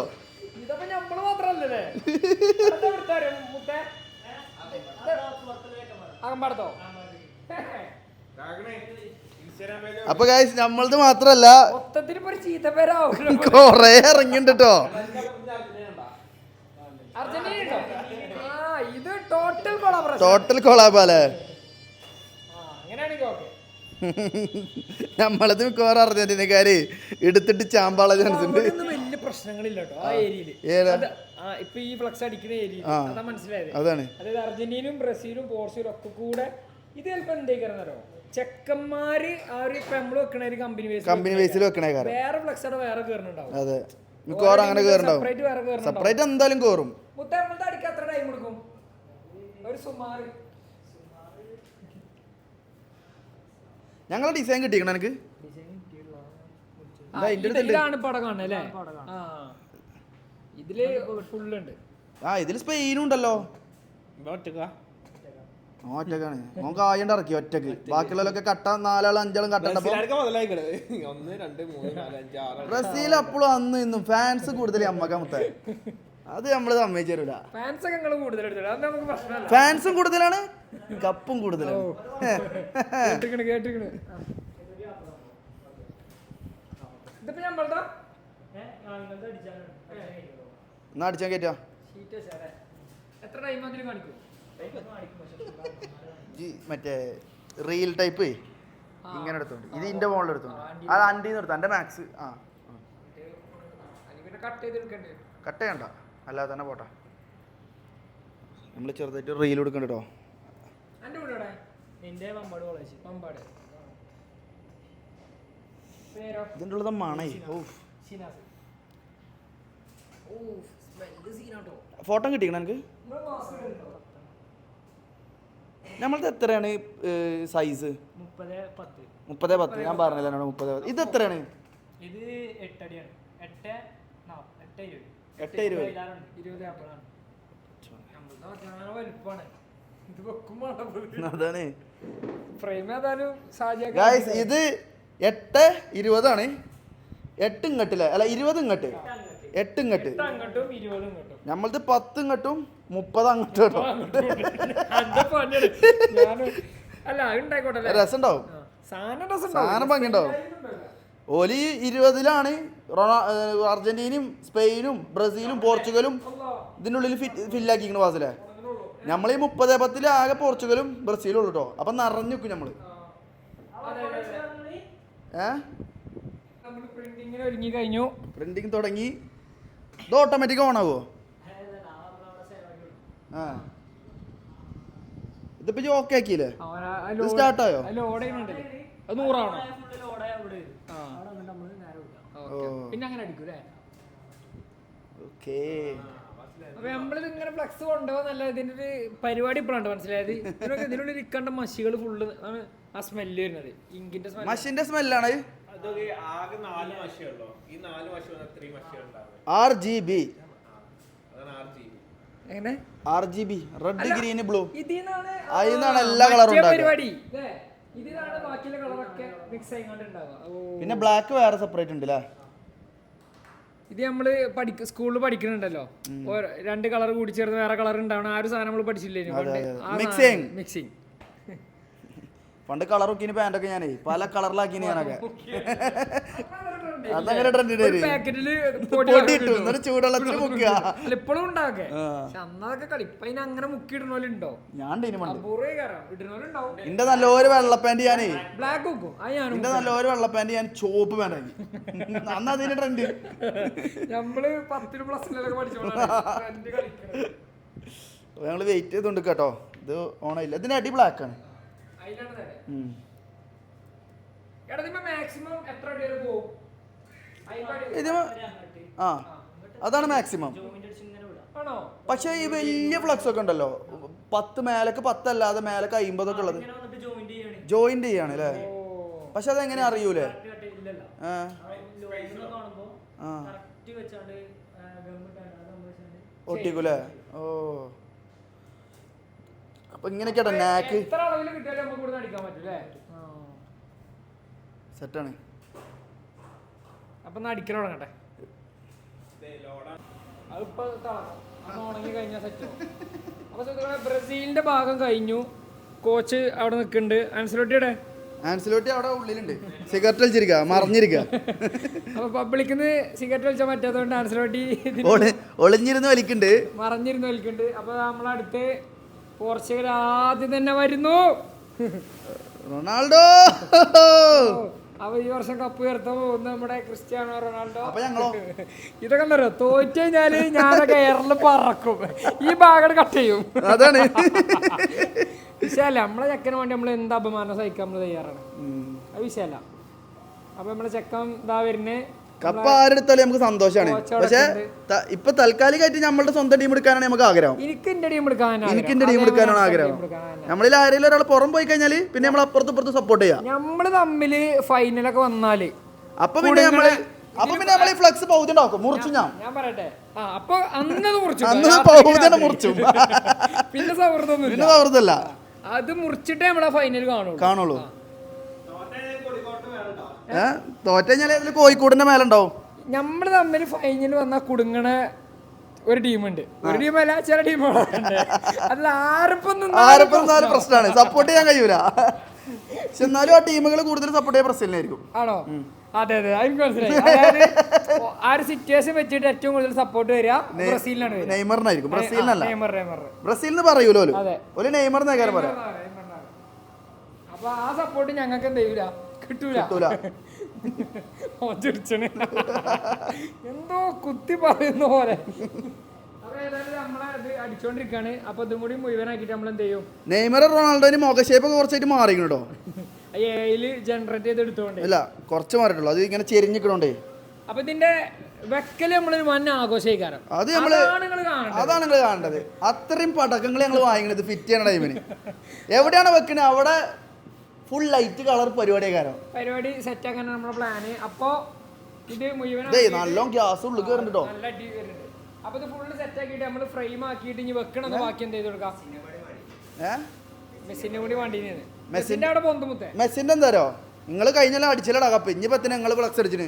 അപ്പൊ ഗൈസ് നമ്മളത് മാത്രല്ല കൊറേ ഇറങ്ങിണ്ട് കേട്ടോ. ടോട്ടൽ കൊളാബല്ലേ. നമ്മളത് മിക്കവാറും അർജന്റീനക്കാര് എടുത്തിട്ട് ചാമ്പാള ചാൻസ് ഉണ്ട്. വലിയ പ്രശ്നങ്ങളില്ല കേട്ടോ ആ ഏരിയയില്. ഇപ്പൊ ഈ ഫ്ലക്സ് അടിക്കുന്ന ഏരിയ അതാ മനസ്സിലായത്. അതാണ് അതായത് അർജന്റീനയും ബ്രസീലും പോർച്ചുഗലും ഒക്കെ കൂടെ ഇത് ചിലപ്പോ എന്തേക്കാരോ ചെക്കന്മാര് ആ ഒരു നമ്മൾ വെക്കണ ഒരു കമ്പനി ബേസിൽ വെക്കണേ വേറെ ഫ്ലക്സ് അവിടെ വേറെ കേറുന്നുണ്ടാവും. അതെ മിക്കവാറും അങ്ങനെ കേറുണ്ടാവും. സെപ്പറേറ്റ് എന്തായാലും കേറും. മുത്തമ്മളത് അടിക്കാൻ എത്ര ടൈം എടുക്കും? ഒരു സുമാറ് ഞങ്ങളെ ഡിസൈൻ കിട്ടിക്കണ എനിക്ക് ഇതിലാണ് പടം കാണുന്നത് അല്ലേ? ഇതില് ഫുള്ളുണ്ട്. ഇതില് സ്പെയിനും ഉണ്ടല്ലോ. ഒറ്റക്കാണ് നമുക്ക് ആയണ്ട് ഇറക്കി ഒറ്റക്ക്. ബാക്കിയുള്ളവരൊക്കെ കട്ട 4 ആളും 5 ആളും കട്ടണ്ടപ്പോ ബ്രസീൽ അപ്പോഴും അന്ന് ഇന്നും ഫാൻസ് കൂടുതൽ അമ്മക്കമത്തെ അത് നമ്മള് സമ്മതിച്ചു തരൂല. ഫാൻസും കൂടുതലാണ് കപ്പും കൂടുതലാണ്. എന്നാ അടിച്ചാൻ കയറ്റാ മറ്റേ റീൽ ടൈപ്പ് ഇങ്ങനെ എടുത്തോണ്ട് ഇത് ഇന്റെ മോളിൽ എടുത്തോണ്ട് അത് അൻ്റെ എടുത്തു. എൻ്റെ മാക്സ് കട്ട് ചെയ്യണ്ട അല്ലാതെ തന്നെ പോട്ടെ. നമ്മൾ ചെറുതായിട്ട് റീൽ കൊടുക്കണ്ട കേട്ടോ. ഇതിൻ്റെ ഉള്ളത് മണേ. ഫോട്ടോ കിട്ടിക്കണ എനിക്ക്. നമ്മളത് എത്രയാണ് സൈസ്? 30x10. ഞാൻ പറഞ്ഞില്ല 30x10. ഇത് എത്രയാണ്? ഇത് 8 അടിയാണ്. 8:20. അതാണ് ഇത് 8:20 ആണ്. 8 ഇങ്ങട്ടില്ലേ? അല്ല 20 ഇങ്ങട്ട്. 8 ഇങ്ങട്ട്. നമ്മളത് 10 ഇങ്ങട്ടും 30 അങ്ങോട്ടും കേട്ടോ. രസമുണ്ടാവും. സാധനം ഭംഗിയുണ്ടാവും. ഓലി 20-ലാണ് അർജന്റീനയും സ്പെയിനും ബ്രസീലും പോർച്ചുഗലും ഇതിൻ്റെ ഉള്ളിൽ ഫില്ലാക്കിക്കണ വാസിലെ. നമ്മൾ ഈ 30x10 ആകെ പോർച്ചുഗലും ബ്രസീലും ഉള്ളു കേട്ടോ. അപ്പം നിറഞ്ഞു വെക്കും നമ്മള്. പ്രിന്റിങ് തുടങ്ങി. ഇത് ഓട്ടോമാറ്റിക് ഓൺ ആവോ? ഇതിപ്പോ ഓക്കെ ആക്കിയില്ലേ? സ്റ്റാർട്ടായോ? പിന്നെ അങ്ങനെ അടിക്കൂലേ? അപ്പൊ നമ്മളിത് ഇങ്ങനെ ഫ്ലക്സ് കൊണ്ടുപോകുന്നല്ല. ഇതിന്റെ ഒരു പരിപാടി ഇപ്പോഴാണ് മനസ്സിലായത്. ഇതിനുള്ളിൽ ഇരിക്കേണ്ട മഷികൾ ഫുള്ള് ആ സ്മെല്ല് വരുന്നത്. ഇങ്കിന്റെ മഷിന്റെ സ്മെല്ലാണ്. RGB red green blue. അതിന്നാണ് എല്ലാ കളറും പരിപാടി. ഇതിലാണ് ബാക്കിയുള്ള കളറൊക്കെ മിക്സ് ആയിക്കൊണ്ടുണ്ടാവുക. പിന്നെ ബ്ലാക്ക് വേറെ സെപ്പറേറ്റ് ഉണ്ട് അല്ലേ? ഇത് നമ്മള് സ്കൂളിൽ പഠിക്കുന്നുണ്ടല്ലോ. 2 കളർ കൂടി ചേർന്ന് വേറെ കളർ ഉണ്ടാവണം. ആ ഒരു സാധനം നമ്മൾ പഠിച്ചില്ലേ? മിക്സിങ്. പണ്ട് കളർ നോക്കിന് പാൻറ്റൊക്കെ ഞാനേ പല കളറിലാക്കിന് ഞാനൊക്കെ. അതങ്ങനെ ചൂടുവെള്ളത്തിൽ മുക്കുക. ഇപ്പോഴും ഉണ്ടാകെ അന്നതൊക്കെ കളി. ഇപ്പൊ അങ്ങനെ മുക്കിയിടുന്നോലുണ്ടോ? ഞാൻ ഇടുന്നോലുണ്ടാവും. എന്റെ നല്ലൊരു വെള്ളപ്പാൻറ് ഞാനേ ബ്ലാക്ക് വെക്കും. എന്റെ നല്ലൊരു വെള്ളപ്പാൻറ് ഞാൻ ചോപ്പ് പാൻറ്റാക്കി. അന്ന് അതിന് ട്രെൻഡ്. നമ്മള് 10 പ്ലസിലൊക്കെ പഠിച്ചോളാം. ഞങ്ങള് വെയിറ്റ് ചെയ്തോണ്ട് കേട്ടോ. ഇത് ഓണയില്ല. ഇതിന്റെ അടി ബ്ലാക്ക് ആണ്. ഇത് അതാണ് മാക്സിമം. ആണോ? പക്ഷേ ഈ വലിയ ഫ്ലക്സ് ഒക്കെ ഉണ്ടല്ലോ 10 മേലക്ക് 10 അല്ലാതെ മേലക്ക് 50 ഒക്കെ ഉള്ളത് ജോയിന്റ് ചെയ്യാണ് അല്ലേ? പക്ഷെ അതെങ്ങനെ അറിയൂലേ? ഒട്ടിക്കൂലേ? ഓ അപ്പൊ ഇങ്ങനെയൊക്കെയാണ് നാക്ക് സെറ്റാണ്. അപ്പൊ അടിക്കൽ തുടങ്ങട്ടെ. അതിപ്പോ ഉണങ്ങി കഴിഞ്ഞാൽ സെറ്റ്. അപ്പൊ ബ്രസീലിന്റെ ഭാഗം കഴിഞ്ഞു. കോച്ച് അവിടെ നിൽക്കുന്നുണ്ട്. ആൻസലോട്ടി അവിടെ ഉള്ളിലുണ്ട്, സിഗരറ്റ് വലിച്ചിരിക്കുക, മറിഞ്ഞിരിക്കുക. അപ്പൊ പബ്ലിക്കിന്ന് സിഗരറ്റ് വലിച്ചാൽ പറ്റാത്തതുകൊണ്ട് ആൻസലോട്ടി ഒളിഞ്ഞിരുന്ന് വലിക്കുന്നുണ്ട്, മറിഞ്ഞിരുന്ന് വലിക്കുന്നുണ്ട്. അപ്പൊ നമ്മളടുത്ത് പോർച്ചുഗൽ ആദ്യം തന്നെ വരുന്നു, റൊണാൾഡോ. അപ്പൊ ഈ വർഷം കപ്പ് ഉയർത്താൻ പോകുന്ന നമ്മുടെ ക്രിസ്ത്യാനോ റൊണാൾഡോ. അപ്പൊ ഞങ്ങളോ ഇതൊക്കെ എന്താ പറയുക, തോറ്റു കഴിഞ്ഞാല് ഞാനൊക്കെ എയറിൽ പറക്കും, ഈ ഭാഗം കട്ട് ചെയ്യും. അതാണ് വിഷയമല്ല, നമ്മളെ ചെക്കന് വേണ്ടി നമ്മൾ എന്ത് അപമാനം സഹിക്കാൻ നമ്മൾ തയ്യാറാണ്. അത് വിഷയമല്ല. അപ്പൊ നമ്മളെ ചെക്കൻ ഇതാ വരുന്നേ. കപ്പ് ആരെടുത്താലും നമുക്ക് സന്തോഷമാണ്. പക്ഷെ ഇപ്പൊ താൽക്കാലികമായിട്ട് നമ്മളുടെ സ്വന്തം ടീം എടുക്കാനാണ് നമുക്ക് ആഗ്രഹം. എനിക്ക് എന്റെ ടീം എടുക്കാനാണ് ആഗ്രഹം. നമ്മളിൽ ആരെങ്കിലും ഒരാൾ പുറം പോയി കഴിഞ്ഞാല് പിന്നെ നമ്മൾ അപ്പുറത്ത് സപ്പോർട്ട് ചെയ്യാം. നമ്മള് തമ്മില് ഫൈനലൊക്കെ വന്നാല് അപ്പൊ പിന്നെ നമ്മള് ഫ്ലക്സ് പൗതി ഉണ്ടാക്കും, മുറിച്ചു. ഞാൻ പറയട്ടെ, അപ്പൊ അന്ന് മുറിച്ചു പിന്നെ സൗഹൃദമല്ല, അത് മുറിച്ചിട്ടേ നമ്മളെ ഫൈനൽ കാണുള്ളൂ. തോറ്റ കഴിഞ്ഞാൽ കോഴിക്കോടിന്റെ മേലുണ്ടാവും. നമ്മള് തമ്മിൽ ഫൈനൽ വന്നാൽ കുടുങ്ങണ ഒരു ടീമുണ്ട്, ഒരു ടീമല്ല, ചില ടീമുകളുണ്ട്. അതിൽ ആർക്കും പ്രശ്നമാണ്, സപ്പോർട്ട് ചെയ്യാൻ കഴിയൂല. പക്ഷെ എന്നാലും ആ ടീമുകൾ കൂടുതൽ സപ്പോർട്ട് ചെയ്യാൻ ബ്രസീലിനായിരിക്കും. ആണോ? അതെ എനിക്ക് മനസ്സിലായി. അതായത് ആ ഒരു സിറ്റുവേഷൻ വെച്ചിട്ട് ഏറ്റവും കൂടുതൽ സപ്പോർട്ട് വരിക ബ്രസീലിനാണ്, നെയ്മറിനായിരിക്കും, ബ്രസീലിനല്ല. ബ്രസീലിന് പറയൂലോ ഒരു നെയ്മർ നേരം പറയാം. അപ്പൊ ആ സപ്പോർട്ട് ഞങ്ങൾക്ക് എന്ത് ചെയ്യൂല, കിട്ടൂല. എന്തോ കുത്തി പറയുന്ന പോലെ. അപ്പൊ ഏതായാലും നമ്മളെ ഇത് അടിച്ചോണ്ടിരിക്കാണ്. അപ്പൊ ഇതും കൂടി മുഴുവനാക്കിട്ട് നമ്മൾ എന്ത് ചെയ്യും, നെയ്മർ റൊണാൾഡോന് മുഖശേപ്പ് കുറച്ചായിട്ട് മാറിക്കണോ, എയിൽ ജനറേറ്റ് ചെയ്ത് എടുത്തോണ്ട് ഇല്ല കുറച്ച് മാറിയിട്ടുള്ളൂ, അത് ഇങ്ങനെ ചെരിഞ്ഞിക്കണോണ്ടേ. അപ്പൊ ഇതിന്റെ വെക്കല് നമ്മളൊരു മഞ്ഞ ആഘോഷിക്കാരം, അതാണ് നിങ്ങൾ കാണേണ്ടത്. അത്രയും പടക്കങ്ങൾ ഞങ്ങൾ വാങ്ങിക്കണത് ഫിറ്റ് ചെയ്യണ ടൈമിന്. എവിടെയാണ് വെക്കണത് അവിടെ ഫുൾ ലൈറ്റ് കളർ പരിപാടി സെറ്റ് ആക്കാനാണ് നമ്മുടെ പ്ലാന്. അപ്പൊ ഇത് മുഴുവൻ നല്ലോണം ഗ്യാസ് ഉള്ളിൽ കയറുന്നുണ്ടോ. നല്ല അടി വരുന്നുണ്ട്. അപ്പൊ ഇത് ഫുള്ള് സെറ്റ് ആക്കിയിട്ട് നമ്മള് ഫ്രെയിം ആക്കിയിട്ട് ഇനി വെക്കണത് ബാക്കി എന്ത് ചെയ്ത് കൊടുക്കാം, മെസ്സിന്റെ കൂടി വണ്ടിന്. മെസ്സിന്റെ അവിടെ പൊന്തുമുത്തേ. മെസ്സിന്റെ എന്താരോ നിങ്ങൾ കഴിഞ്ഞാലും അടിച്ചില്ലടാ കപ്പ്, ഇനി പത്തിന് നിങ്ങൾ ഫ്ലക്സ് അടിച്ചിന്.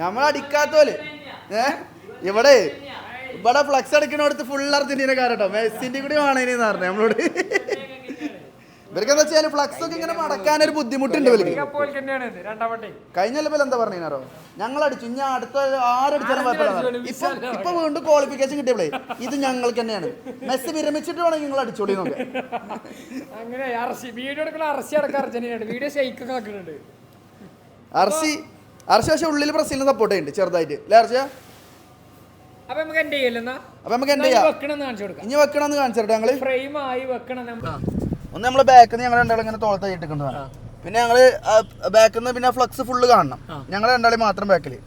നമ്മൾ അടിക്കാത്തോല് ഇവിടെ ഫ്ലക്സ് അടിക്കണോടത്ത് ഫുൾ അർജന്റീനക്കാരട്ടോ, മെസ്സിന്റെ കൂടി വേണേന്ന് പറഞ്ഞു നമ്മളോട്. ഇവർക്കെന്താ വെച്ചാൽ ഫ്ലക്സ് ഒക്കെ ഇങ്ങനെ മടക്കാൻ ഒരു ബുദ്ധിമുട്ടുണ്ട്. കഴിഞ്ഞ ലെവൽ എന്താ പറഞ്ഞോ, ഞങ്ങൾ അടിച്ചു, ഇനി അടുത്ത ആരടിച്ചാലും ഇപ്പൊ വീണ്ടും ക്വാളിഫിക്കേഷൻ കിട്ടിയപ്പോഴേ ഇത് ഞങ്ങൾക്ക് തന്നെയാണ്. മെസ്സി വിരമിച്ചിട്ട് വേണമെങ്കിൽ നിങ്ങൾ അടിച്ചോളി നോക്കാം. അങ്ങനെ അർസി പക്ഷെ ഉള്ളിൽ ബ്രസീലിനെ സപ്പോർട്ട് ചെയ്യുന്നുണ്ട് ചെറുതായിട്ട് അല്ലേ അർച്ച? അപ്പൊ നമുക്ക് എന്ത് ചെയ്യലെന്നാ, അപ്പൊ നമുക്ക് എന്ത് ചെയ്യാം, ഇനി വെക്കണമെന്ന് കാണിച്ചിട്ട് ഞങ്ങള് ഫ്രെയിം ആയി വെക്കണം. ഒന്ന് നമ്മള് ബാക്കിൽ നിന്ന് ഞങ്ങൾ രണ്ടാളും ഇങ്ങനെ തോളത്ത് ഇട്ടിട്ടുള്ളതാണ്. പിന്നെ ഞങ്ങള് ബാക്കിൽ നിന്ന് പിന്നെ ഫ്ലക്സ് ഫുള്ള് കാണണം, ഞങ്ങൾ രണ്ടാളും മാത്രം ബാക്കില്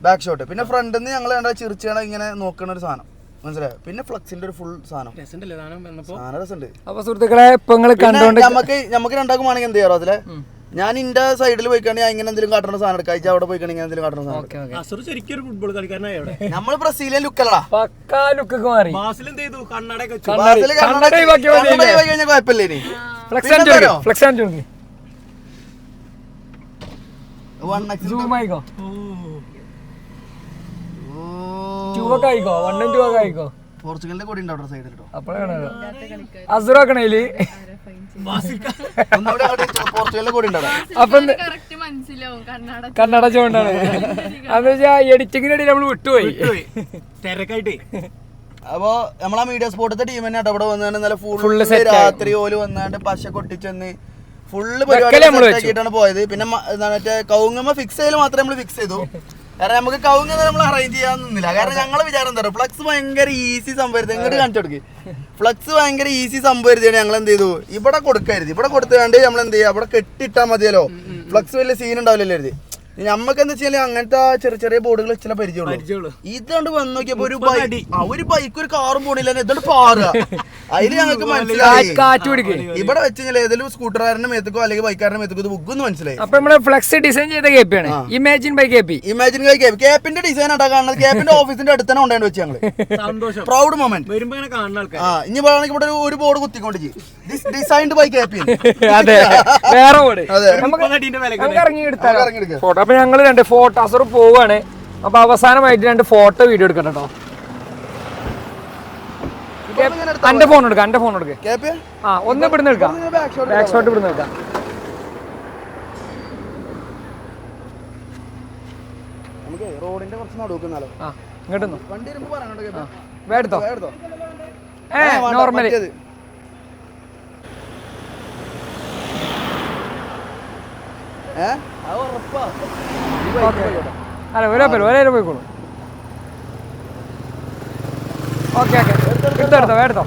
ബാക്ക് ഷോട്ട്. പിന്നെ ഫ്രണ്ടിൽ നിന്ന് ഞങ്ങൾ രണ്ടാളും ചിരിച്ചാണ് ഇങ്ങനെ നോക്കുന്ന ഒരു സാധനം, മനസ്സിലായോ? പിന്നെ ഫ്ലക്സിന്റെ ഒരു ഫുൾ സാധനം രസമുണ്ട്. അപ്പൊ സുഹൃത്തുക്കളെ ഇപ്പൊ നമുക്ക് രണ്ടാക്കും വേണമെങ്കിൽ എന്ത് ചെയ്യാറോ അതിലെ, ഞാൻ ഇന്റെ സൈഡിൽ പോയിക്കാണെങ്കിൽ ഇങ്ങനെ എന്തെങ്കിലും കാട്ടുന്ന സാധനം എടുക്കാം, അവിടെ പോയിക്കാണെങ്കിൽ എന്തെങ്കിലും കാട്ടുന്ന സാധനം. നമ്മള് ബ്രസീലിയൻ ലുക്കല്ലടാ, കുഴപ്പമില്ലേ. ഇനി പോർച്ചുഗലിന്റെ കൂടി ഉണ്ടോ സൈഡിൽ അസുറാക്കണേല് പോർച്ചുഗലിന്റെ കൂടി ഉണ്ടോ. കന്നഡ ചോണ്ടാണ് അതെന്ന് വെച്ചാ എഡിറ്റിങ്ങിനിടയിൽ നമ്മൾ വിട്ടുപോയി തിരക്കായിട്ടേ. അപ്പൊ നമ്മളാ മീഡിയ സ്പോർട്ടത്തെ ടീം തന്നെ അവിടെ വന്നാണ്ട് നല്ല ഫുള്ള് രാത്രി ഓല് വന്നാണ്ട് പശ കൊട്ടിച്ചെന്ന് ഫുള്ള് പരിപാടിയാണ് പോയത്. പിന്നെ മറ്റേ കൗങ്ങമ്മ ഫിക്സ് ചെയ്യൽ മാത്രമേ നമ്മൾ ഫിക്സ് ചെയ്തു, കാരണം നമുക്ക് കൗങ്ങ നമ്മൾ അറേഞ്ച് ചെയ്യാൻ നിന്നില്ല. കാരണം ഞങ്ങളെ വിചാരം എന്താ പറയുക, ഫ്ലക്സ് ഭയങ്കര ഈസി സംഭവം ഇങ്ങോട്ട് കാണിച്ചു കൊടുക്കുക. ഫ്ലക്സ് ഭയങ്കര ഈസി സംഭവം ഞങ്ങൾ എന്ത് ചെയ്തു, ഇവിടെ കൊടുക്കരുത്, ഇവിടെ കൊടുത്തുകൊണ്ട് നമ്മൾ എന്ത് ചെയ്യുക, അവിടെ കെട്ടിട്ടാൽ മതിയല്ലോ, ഫ്ലക്സ് വലിയ സീൻ ഉണ്ടാവില്ലല്ലോ എഴുതി. നമ്മക്ക് എന്താ വെച്ചാൽ അങ്ങനത്തെ ചെറിയ ചെറിയ ബോർഡുകൾ ചില പരിചയമുള്ളൂ. ഇതുകൊണ്ട് വന്ന് നോക്കിയപ്പോ ഒരു ബൈക്ക് ഒരു കാറും പോണില്ല, ഇതുകൊണ്ട് പാറുക. അതില് ഞങ്ങൾക്ക് മനസ്സിലായി ഇവിടെ വെച്ച് കഴിഞ്ഞാൽ ഏതെങ്കിലും സ്കൂട്ടറുകാരന്റെ മേത്തക്കോ അല്ലെങ്കിൽ ബൈക്കാരന്റെ മേത്തക്കോ ഇത് ബുക്കൊന്ന് മനസ്സിലായി. അപ്പൊ നമ്മള് ഫ്ലെക്സ് ഡിസൈൻ ചെയ്ത കേപ്പാണ് ഇമാജിൻ ബൈ കേപ്പി. ഇമാജിൻ കേപ്പിന്റെ ഡിസൈൻ ആട്ടാ കാണുന്നത്. കേപ്പിന്റെ ഓഫീസിന്റെ അടുത്ത് തന്നെ ഉണ്ടായിട്ട് വെച്ച് ഞങ്ങള് പ്രൗഡ് മൊമെന്റ് വരുമ്പോ ഇനി പറയുകയാണെങ്കിൽ ഇവിടെ ഒരു ബോർഡ് കുത്തിക്കൊണ്ട് ഡിസൈൻഡ് ബൈ കേപ്പി. അതെ, വേറെ ബോർഡ് ഫോട്ടോ. അപ്പൊ ഞങ്ങള് 2 ഫോട്ടോസർ പോവാണ്. അപ്പൊ അവസാനമായിട്ട് 2 ഫോട്ടോ വീഡിയോ എടുക്കണം കേട്ടോ. എന്റെ ഫോൺ എടുക്ക. ആ, ഒന്ന് ഇവിടുന്ന് എടുക്കാം, ബാക്ക് ഷോട്ട് ഇവിടുന്ന് എടുക്കാം. റോഡിന്റെ കുറച്ച് നടുവെന്നാലോ. ആ, ഇങ്ങോട്ടൊന്നു വണ്ടി വരുമ്പോ പറയാനുണ്ടോ? വേടത്തോ നോർമലി. അല്ല, ഒരേ പോയിക്കോളൂ. ഓക്കെ എടുത്തോ വേടത്തോ.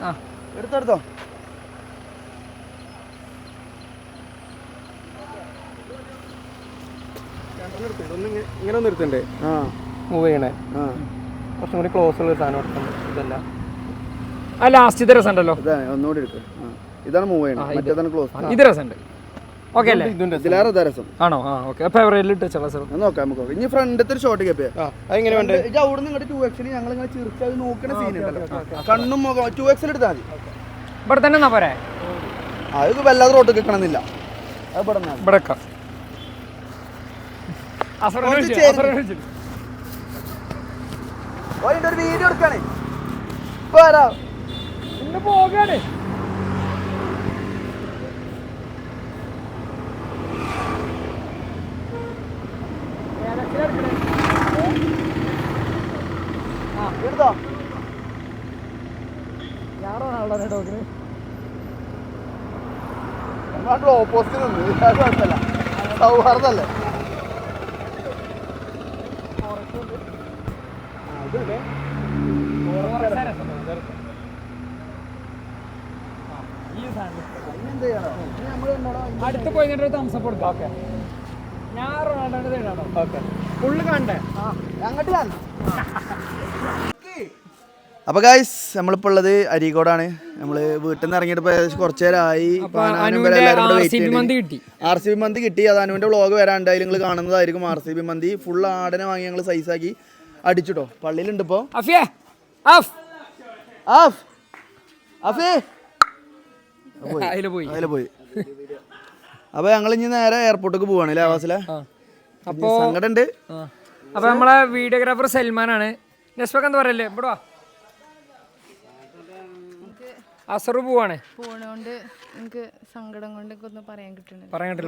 ആ, എടുത്തോ. ഇങ്ങനെ നിർത്തണ്ടേ? മൂവ് ചെയ്യണേ കുറച്ചും കൂടി ക്ലോസ് ഉള്ള സാധനം. ഇതല്ല, ആ ലാസ്റ്റ് രസമുണ്ടല്ലോ. ഒന്നുകൂടി എടുക്കും. ഇതാണ് മൂവ് ചെയ്യണം, ക്ലോസ്. ഇത് രസമുണ്ട്. ഓക്കെ അല്ലേ? രസം ആണോ? ആ, ഓക്കെ. ഫേവറേറ്റിൽ ഇട്ട് നോക്കാം നമുക്ക്. ഇനി ഫ്രണ്ടത്തെ ഒരു ഷോട്ട് കേപ്പ് അതെങ്ങനെ വേണ്ടേ? അവിടെ നിന്ന് 2x ഞങ്ങൾ ഇങ്ങനെ ചിരിച്ചത് നോക്കണ സീനുണ്ടല്ലോ. കണ്ണും മുഖം 2x എടുത്താൽ മതി. ഇവിടെ തന്നെ എന്നാ പോരെ? അത് വല്ലാതെ റോട്ട് കിട്ടണമെന്നില്ല. അത് ഇവിടെ ഒരു വീഡിയോ എടുക്കാണേ. ഇന്ന് പോകാണ്. എടുത്തോ. ഓപ്പോസിറ്റ് നിന്ന് സൗഹാർദ്ദല്ലേ. അടുത്ത് പോയി തംസപ്പ് കൊടുക്കാം. ഞാൻ റൊണാൾഡോയുടെ ഫുള്ള് കാണണ്ടേ? അങ്ങോട്ട് കാണും. അപ്പോൾ ഗൈസ് നമ്മളിപ്പോൾ ഉള്ളത് അരീക്കോടാണ്. നമ്മൾ വീട്ടിൽ നിന്ന് ഇറങ്ങിയിട്ട് ഏകദേശം കുറച്ച് നേരമായി. RCB മന്തി കിട്ടി. അത് അനുവിൻ്റെ വ്ളോഗ് വരാണ്ട് അതിൽ നിങ്ങൾ കാണുന്നതായിരിക്കും. RCB മന്തി ഫുൾ ആടനെ വാങ്ങി ഞങ്ങൾ സൈസാക്കി അടിച്ചിട്ടോ. പള്ളിയിലുണ്ട് ഇപ്പോൾ. പോയി. അപ്പോൾ ഞങ്ങൾ ഇനി നേരെ എയർപോർട്ടിലേക്ക് പോവാണ് അല്ലേ ആവാസിലെ? അപ്പോൾ സങ്കടമുണ്ട്. അപ്പോൾ നമ്മളെ വീഡിയോഗ്രാഫർ സൽമാനാണ്. നെസ്ബക്ക് എന്താ പറയല്ലേ? ഇവിടെ അസറ് പോവാണ്. പോണോണ്ട് എനിക്ക് സങ്കടം കൊണ്ട് ഒന്നും പറയാൻ കിട്ടില്ല,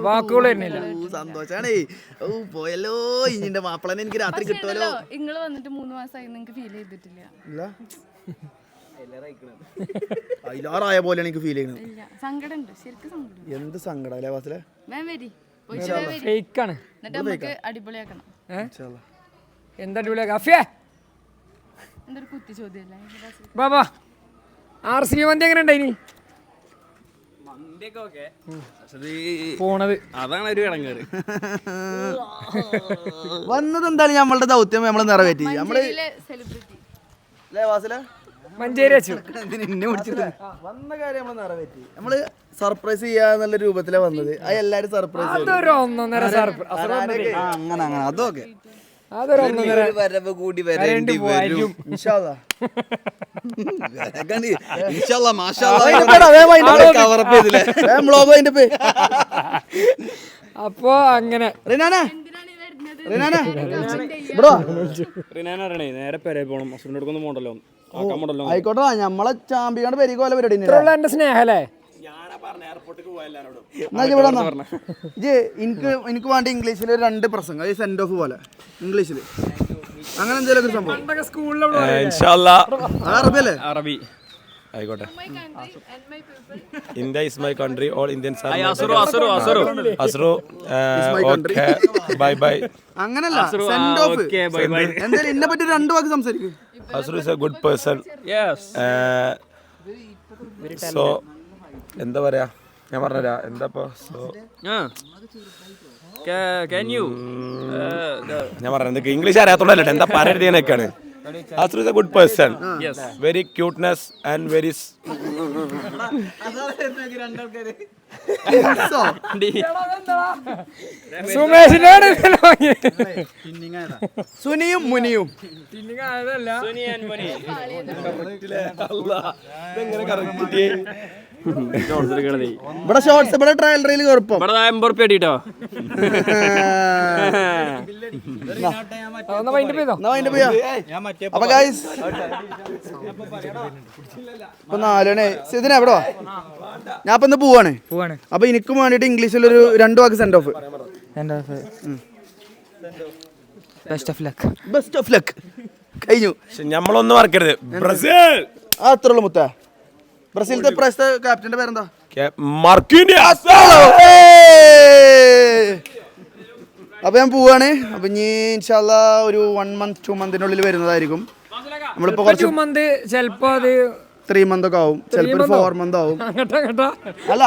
വാക്കുകൾ വരുന്നില്ല. സന്തോഷാണേ. ഓ പോയല്ലോ, ഇനിന്റെ മാപ്പിളനെ എനിക്ക് രാത്രി കിട്ടുമല്ലോ. നിങ്ങൾ വന്നിട്ട് 3 മാസമായി നിങ്ങൾക്ക് ഫീൽ ചെയ്തിട്ടില്ല? അതിലാറായ പോലെയാണ് എനിക്ക് ഫീൽ ചെയ്യുന്നത്. സങ്കടമുണ്ട്, ശരിക്കും സങ്കടം. എന്ത് സങ്കടം അല്ലേ വാസിലെ? ഫേക്കാണ്. എന്നിട്ട് നമുക്ക് അടിപൊളിയാക്കണം. എന്താ അടിപൊളിയാക്കാം? എന്തൊരു കുത്തി ചോദ്യമല്ലേ ബാബാ. RCB മന്തി എങ്ങനെ ഉണ്ടായിനി? പോണത് അതാണ് ഒരു കിടങ്ങേറ്. വന്നത് എന്തായാലും നമ്മളുടെ ദൗത്യം നമ്മൾ നിറവേറ്റി. നമ്മള് മഞ്ചേരി വന്ന കാര്യം നമ്മൾ നിറവേറ്റി. നമ്മള് സർപ്രൈസ് ചെയ്യാന്നുള്ള രൂപത്തിലാണ് വന്നത്. അത് എല്ലാരും സർപ്രൈസ് അങ്ങനെ അതൊക്കെ വരവ് കൂടി വരേണ്ടി വരും. അപ്പൊ അങ്ങനെ നേരെ പെരേ പോണം. അസുരനോടൊന്നും പോണ്ടല്ലോ. ആയിക്കോട്ടെ, നമ്മളെ ചാമ്പിക്കാണ്ട് പെരിക്കോല പരിപാടി. എന്റെ സ്നേഹല്ലേ? എനിക്ക് വേണ്ട ഇംഗ്ലീഷിൽ 2 പ്രസംഗം, സെൻഡ് ഓഫ് പോലെ ഇംഗ്ലീഷിൽ അങ്ങനെ എന്തെങ്കിലും സംഭവം. അറബിയല്ലേ? അറബി ആയിക്കോട്ടെ. India is my country, all Indians are Asru okay bye bye. അങ്ങനല്ല, സെൻഡ് ഓഫ്. എന്തായാലും എന്നെ പറ്റി 2 വാക്ക് സംസാരിക്കും. Asru is a good person. Yes. So എന്താ പറയാ ഞാൻ പറഞ്ഞുതരാ എന്താ ഇപ്പൊ സോ ഞാൻ പറഞ്ഞത് ഇംഗ്ലീഷ് അറിയാത്തോണ്ടല്ലോ എന്താ പറയുന്നതൊക്കെയാണ്. Asru is a good person. Yes. Very cuteness and very. സുമേഷിനോട് സുനിയും മുനിയും ഇവിടെ ഷോർട്സ് ഇവിടെ ട്രയൽ റീൽ കുഴപ്പം അപ്പൊ ഗൈസ് ഇപ്പൊ 4 മണി ഇതിന് എവിടെ ഞാൻ ഇപ്പൊ ഇന്ന് പോവാണ്. അപ്പൊ എനിക്കും വേണ്ടിട്ട് ഇംഗ്ലീഷിലൊരു 2 വാക്ക് send off. Best of luck കഴിഞ്ഞു. നമ്മളൊന്നും മറക്കരുത് ബ്രസീൽ. അത്രയുള്ളൂ മുത്ത. ബ്രസീലത്തെ പ്രശ്ന ക്യാപ്റ്റന്റെ പേരെന്താ? അപ്പൊ ഞാൻ പോവാണ്. അപ്പൊ ഇനി ഇൻഷാല്ലാ ഒരു 1 month 2 monthനുള്ളിൽ വരുന്നതായിരിക്കും. നമ്മളിപ്പോ കുറച്ച് ചിലപ്പോ അത് 3 month ഒക്കെ ആവും, ചിലപ്പോ 4 month ആവും. അല്ല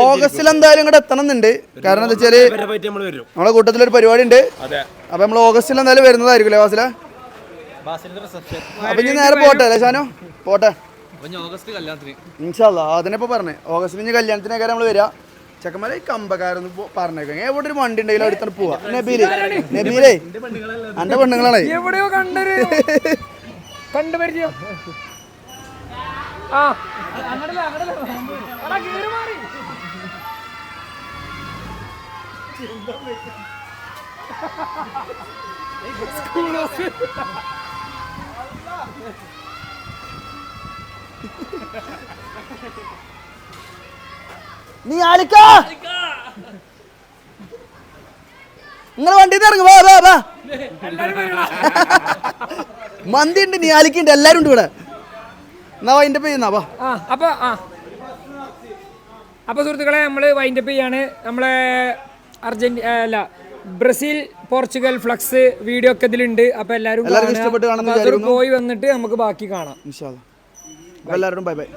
ഓഗസ്റ്റിൽ എന്തായാലും ഇങ്ങോട്ട് എത്തണം എന്നുണ്ട്. കാരണം എന്താ വെച്ചാല് നമ്മളെ കൂട്ടത്തിലൊരു പരിപാടി ഉണ്ട്. അപ്പൊ നമ്മൾ ഓഗസ്റ്റിൽ എന്തായാലും വരുന്നതായിരിക്കും അല്ലേ വാസില? അപ്പൊ ഇനി നേരെ പോട്ടെ അല്ലേ ഷാനോ? പോട്ടെ ഇൻഷാല്ലാ. അതിനിപ്പോ പറഞ്ഞേ ഓഗസ്റ്റിൽ ഇനി കല്യാണത്തിനൊക്കെ നമ്മൾ വരിക. ചെക്കന്മാരെ കമ്പക്കാരൊന്ന് പറഞ്ഞേക്കാം. എവിടെ ഒരു വണ്ടി ഉണ്ടെങ്കിലും അടുത്തോട്ട് പോവാ. നബീലേ എന്റെ പെണ്ണുങ്ങളാണ് എവിടെയോ കണ്ടുപരിചയം. നീ ആലിക്കാ നിങ്ങളെ വണ്ടിന്ന് ഇറങ്ങും. വാ വാ വാ മന്തി ഉണ്ട്, നീ ആലിക്കുണ്ട്, എല്ലാരും ഉണ്ട് ഇവിടെ. എന്നാ അതിന്റെ പേരുന്നാ വാ. അപ്പൊ സുഹൃത്തുക്കളെ നമ്മള് വൈൻഡപ്പ് ചെയ്യാണ്. നമ്മളെ ബ്രസീൽ പോർച്ചുഗൽ ഫ്ലക്സ് വീഡിയോ ഒക്കെ ഇതിലുണ്ട്. അപ്പൊ എല്ലാരും ഇഷ്ടപ്പെട്ട് കാണുന്ന പോയി വന്നിട്ട് നമുക്ക് ബാക്കി കാണാം. എല്ലാവരും ബൈ ബൈ.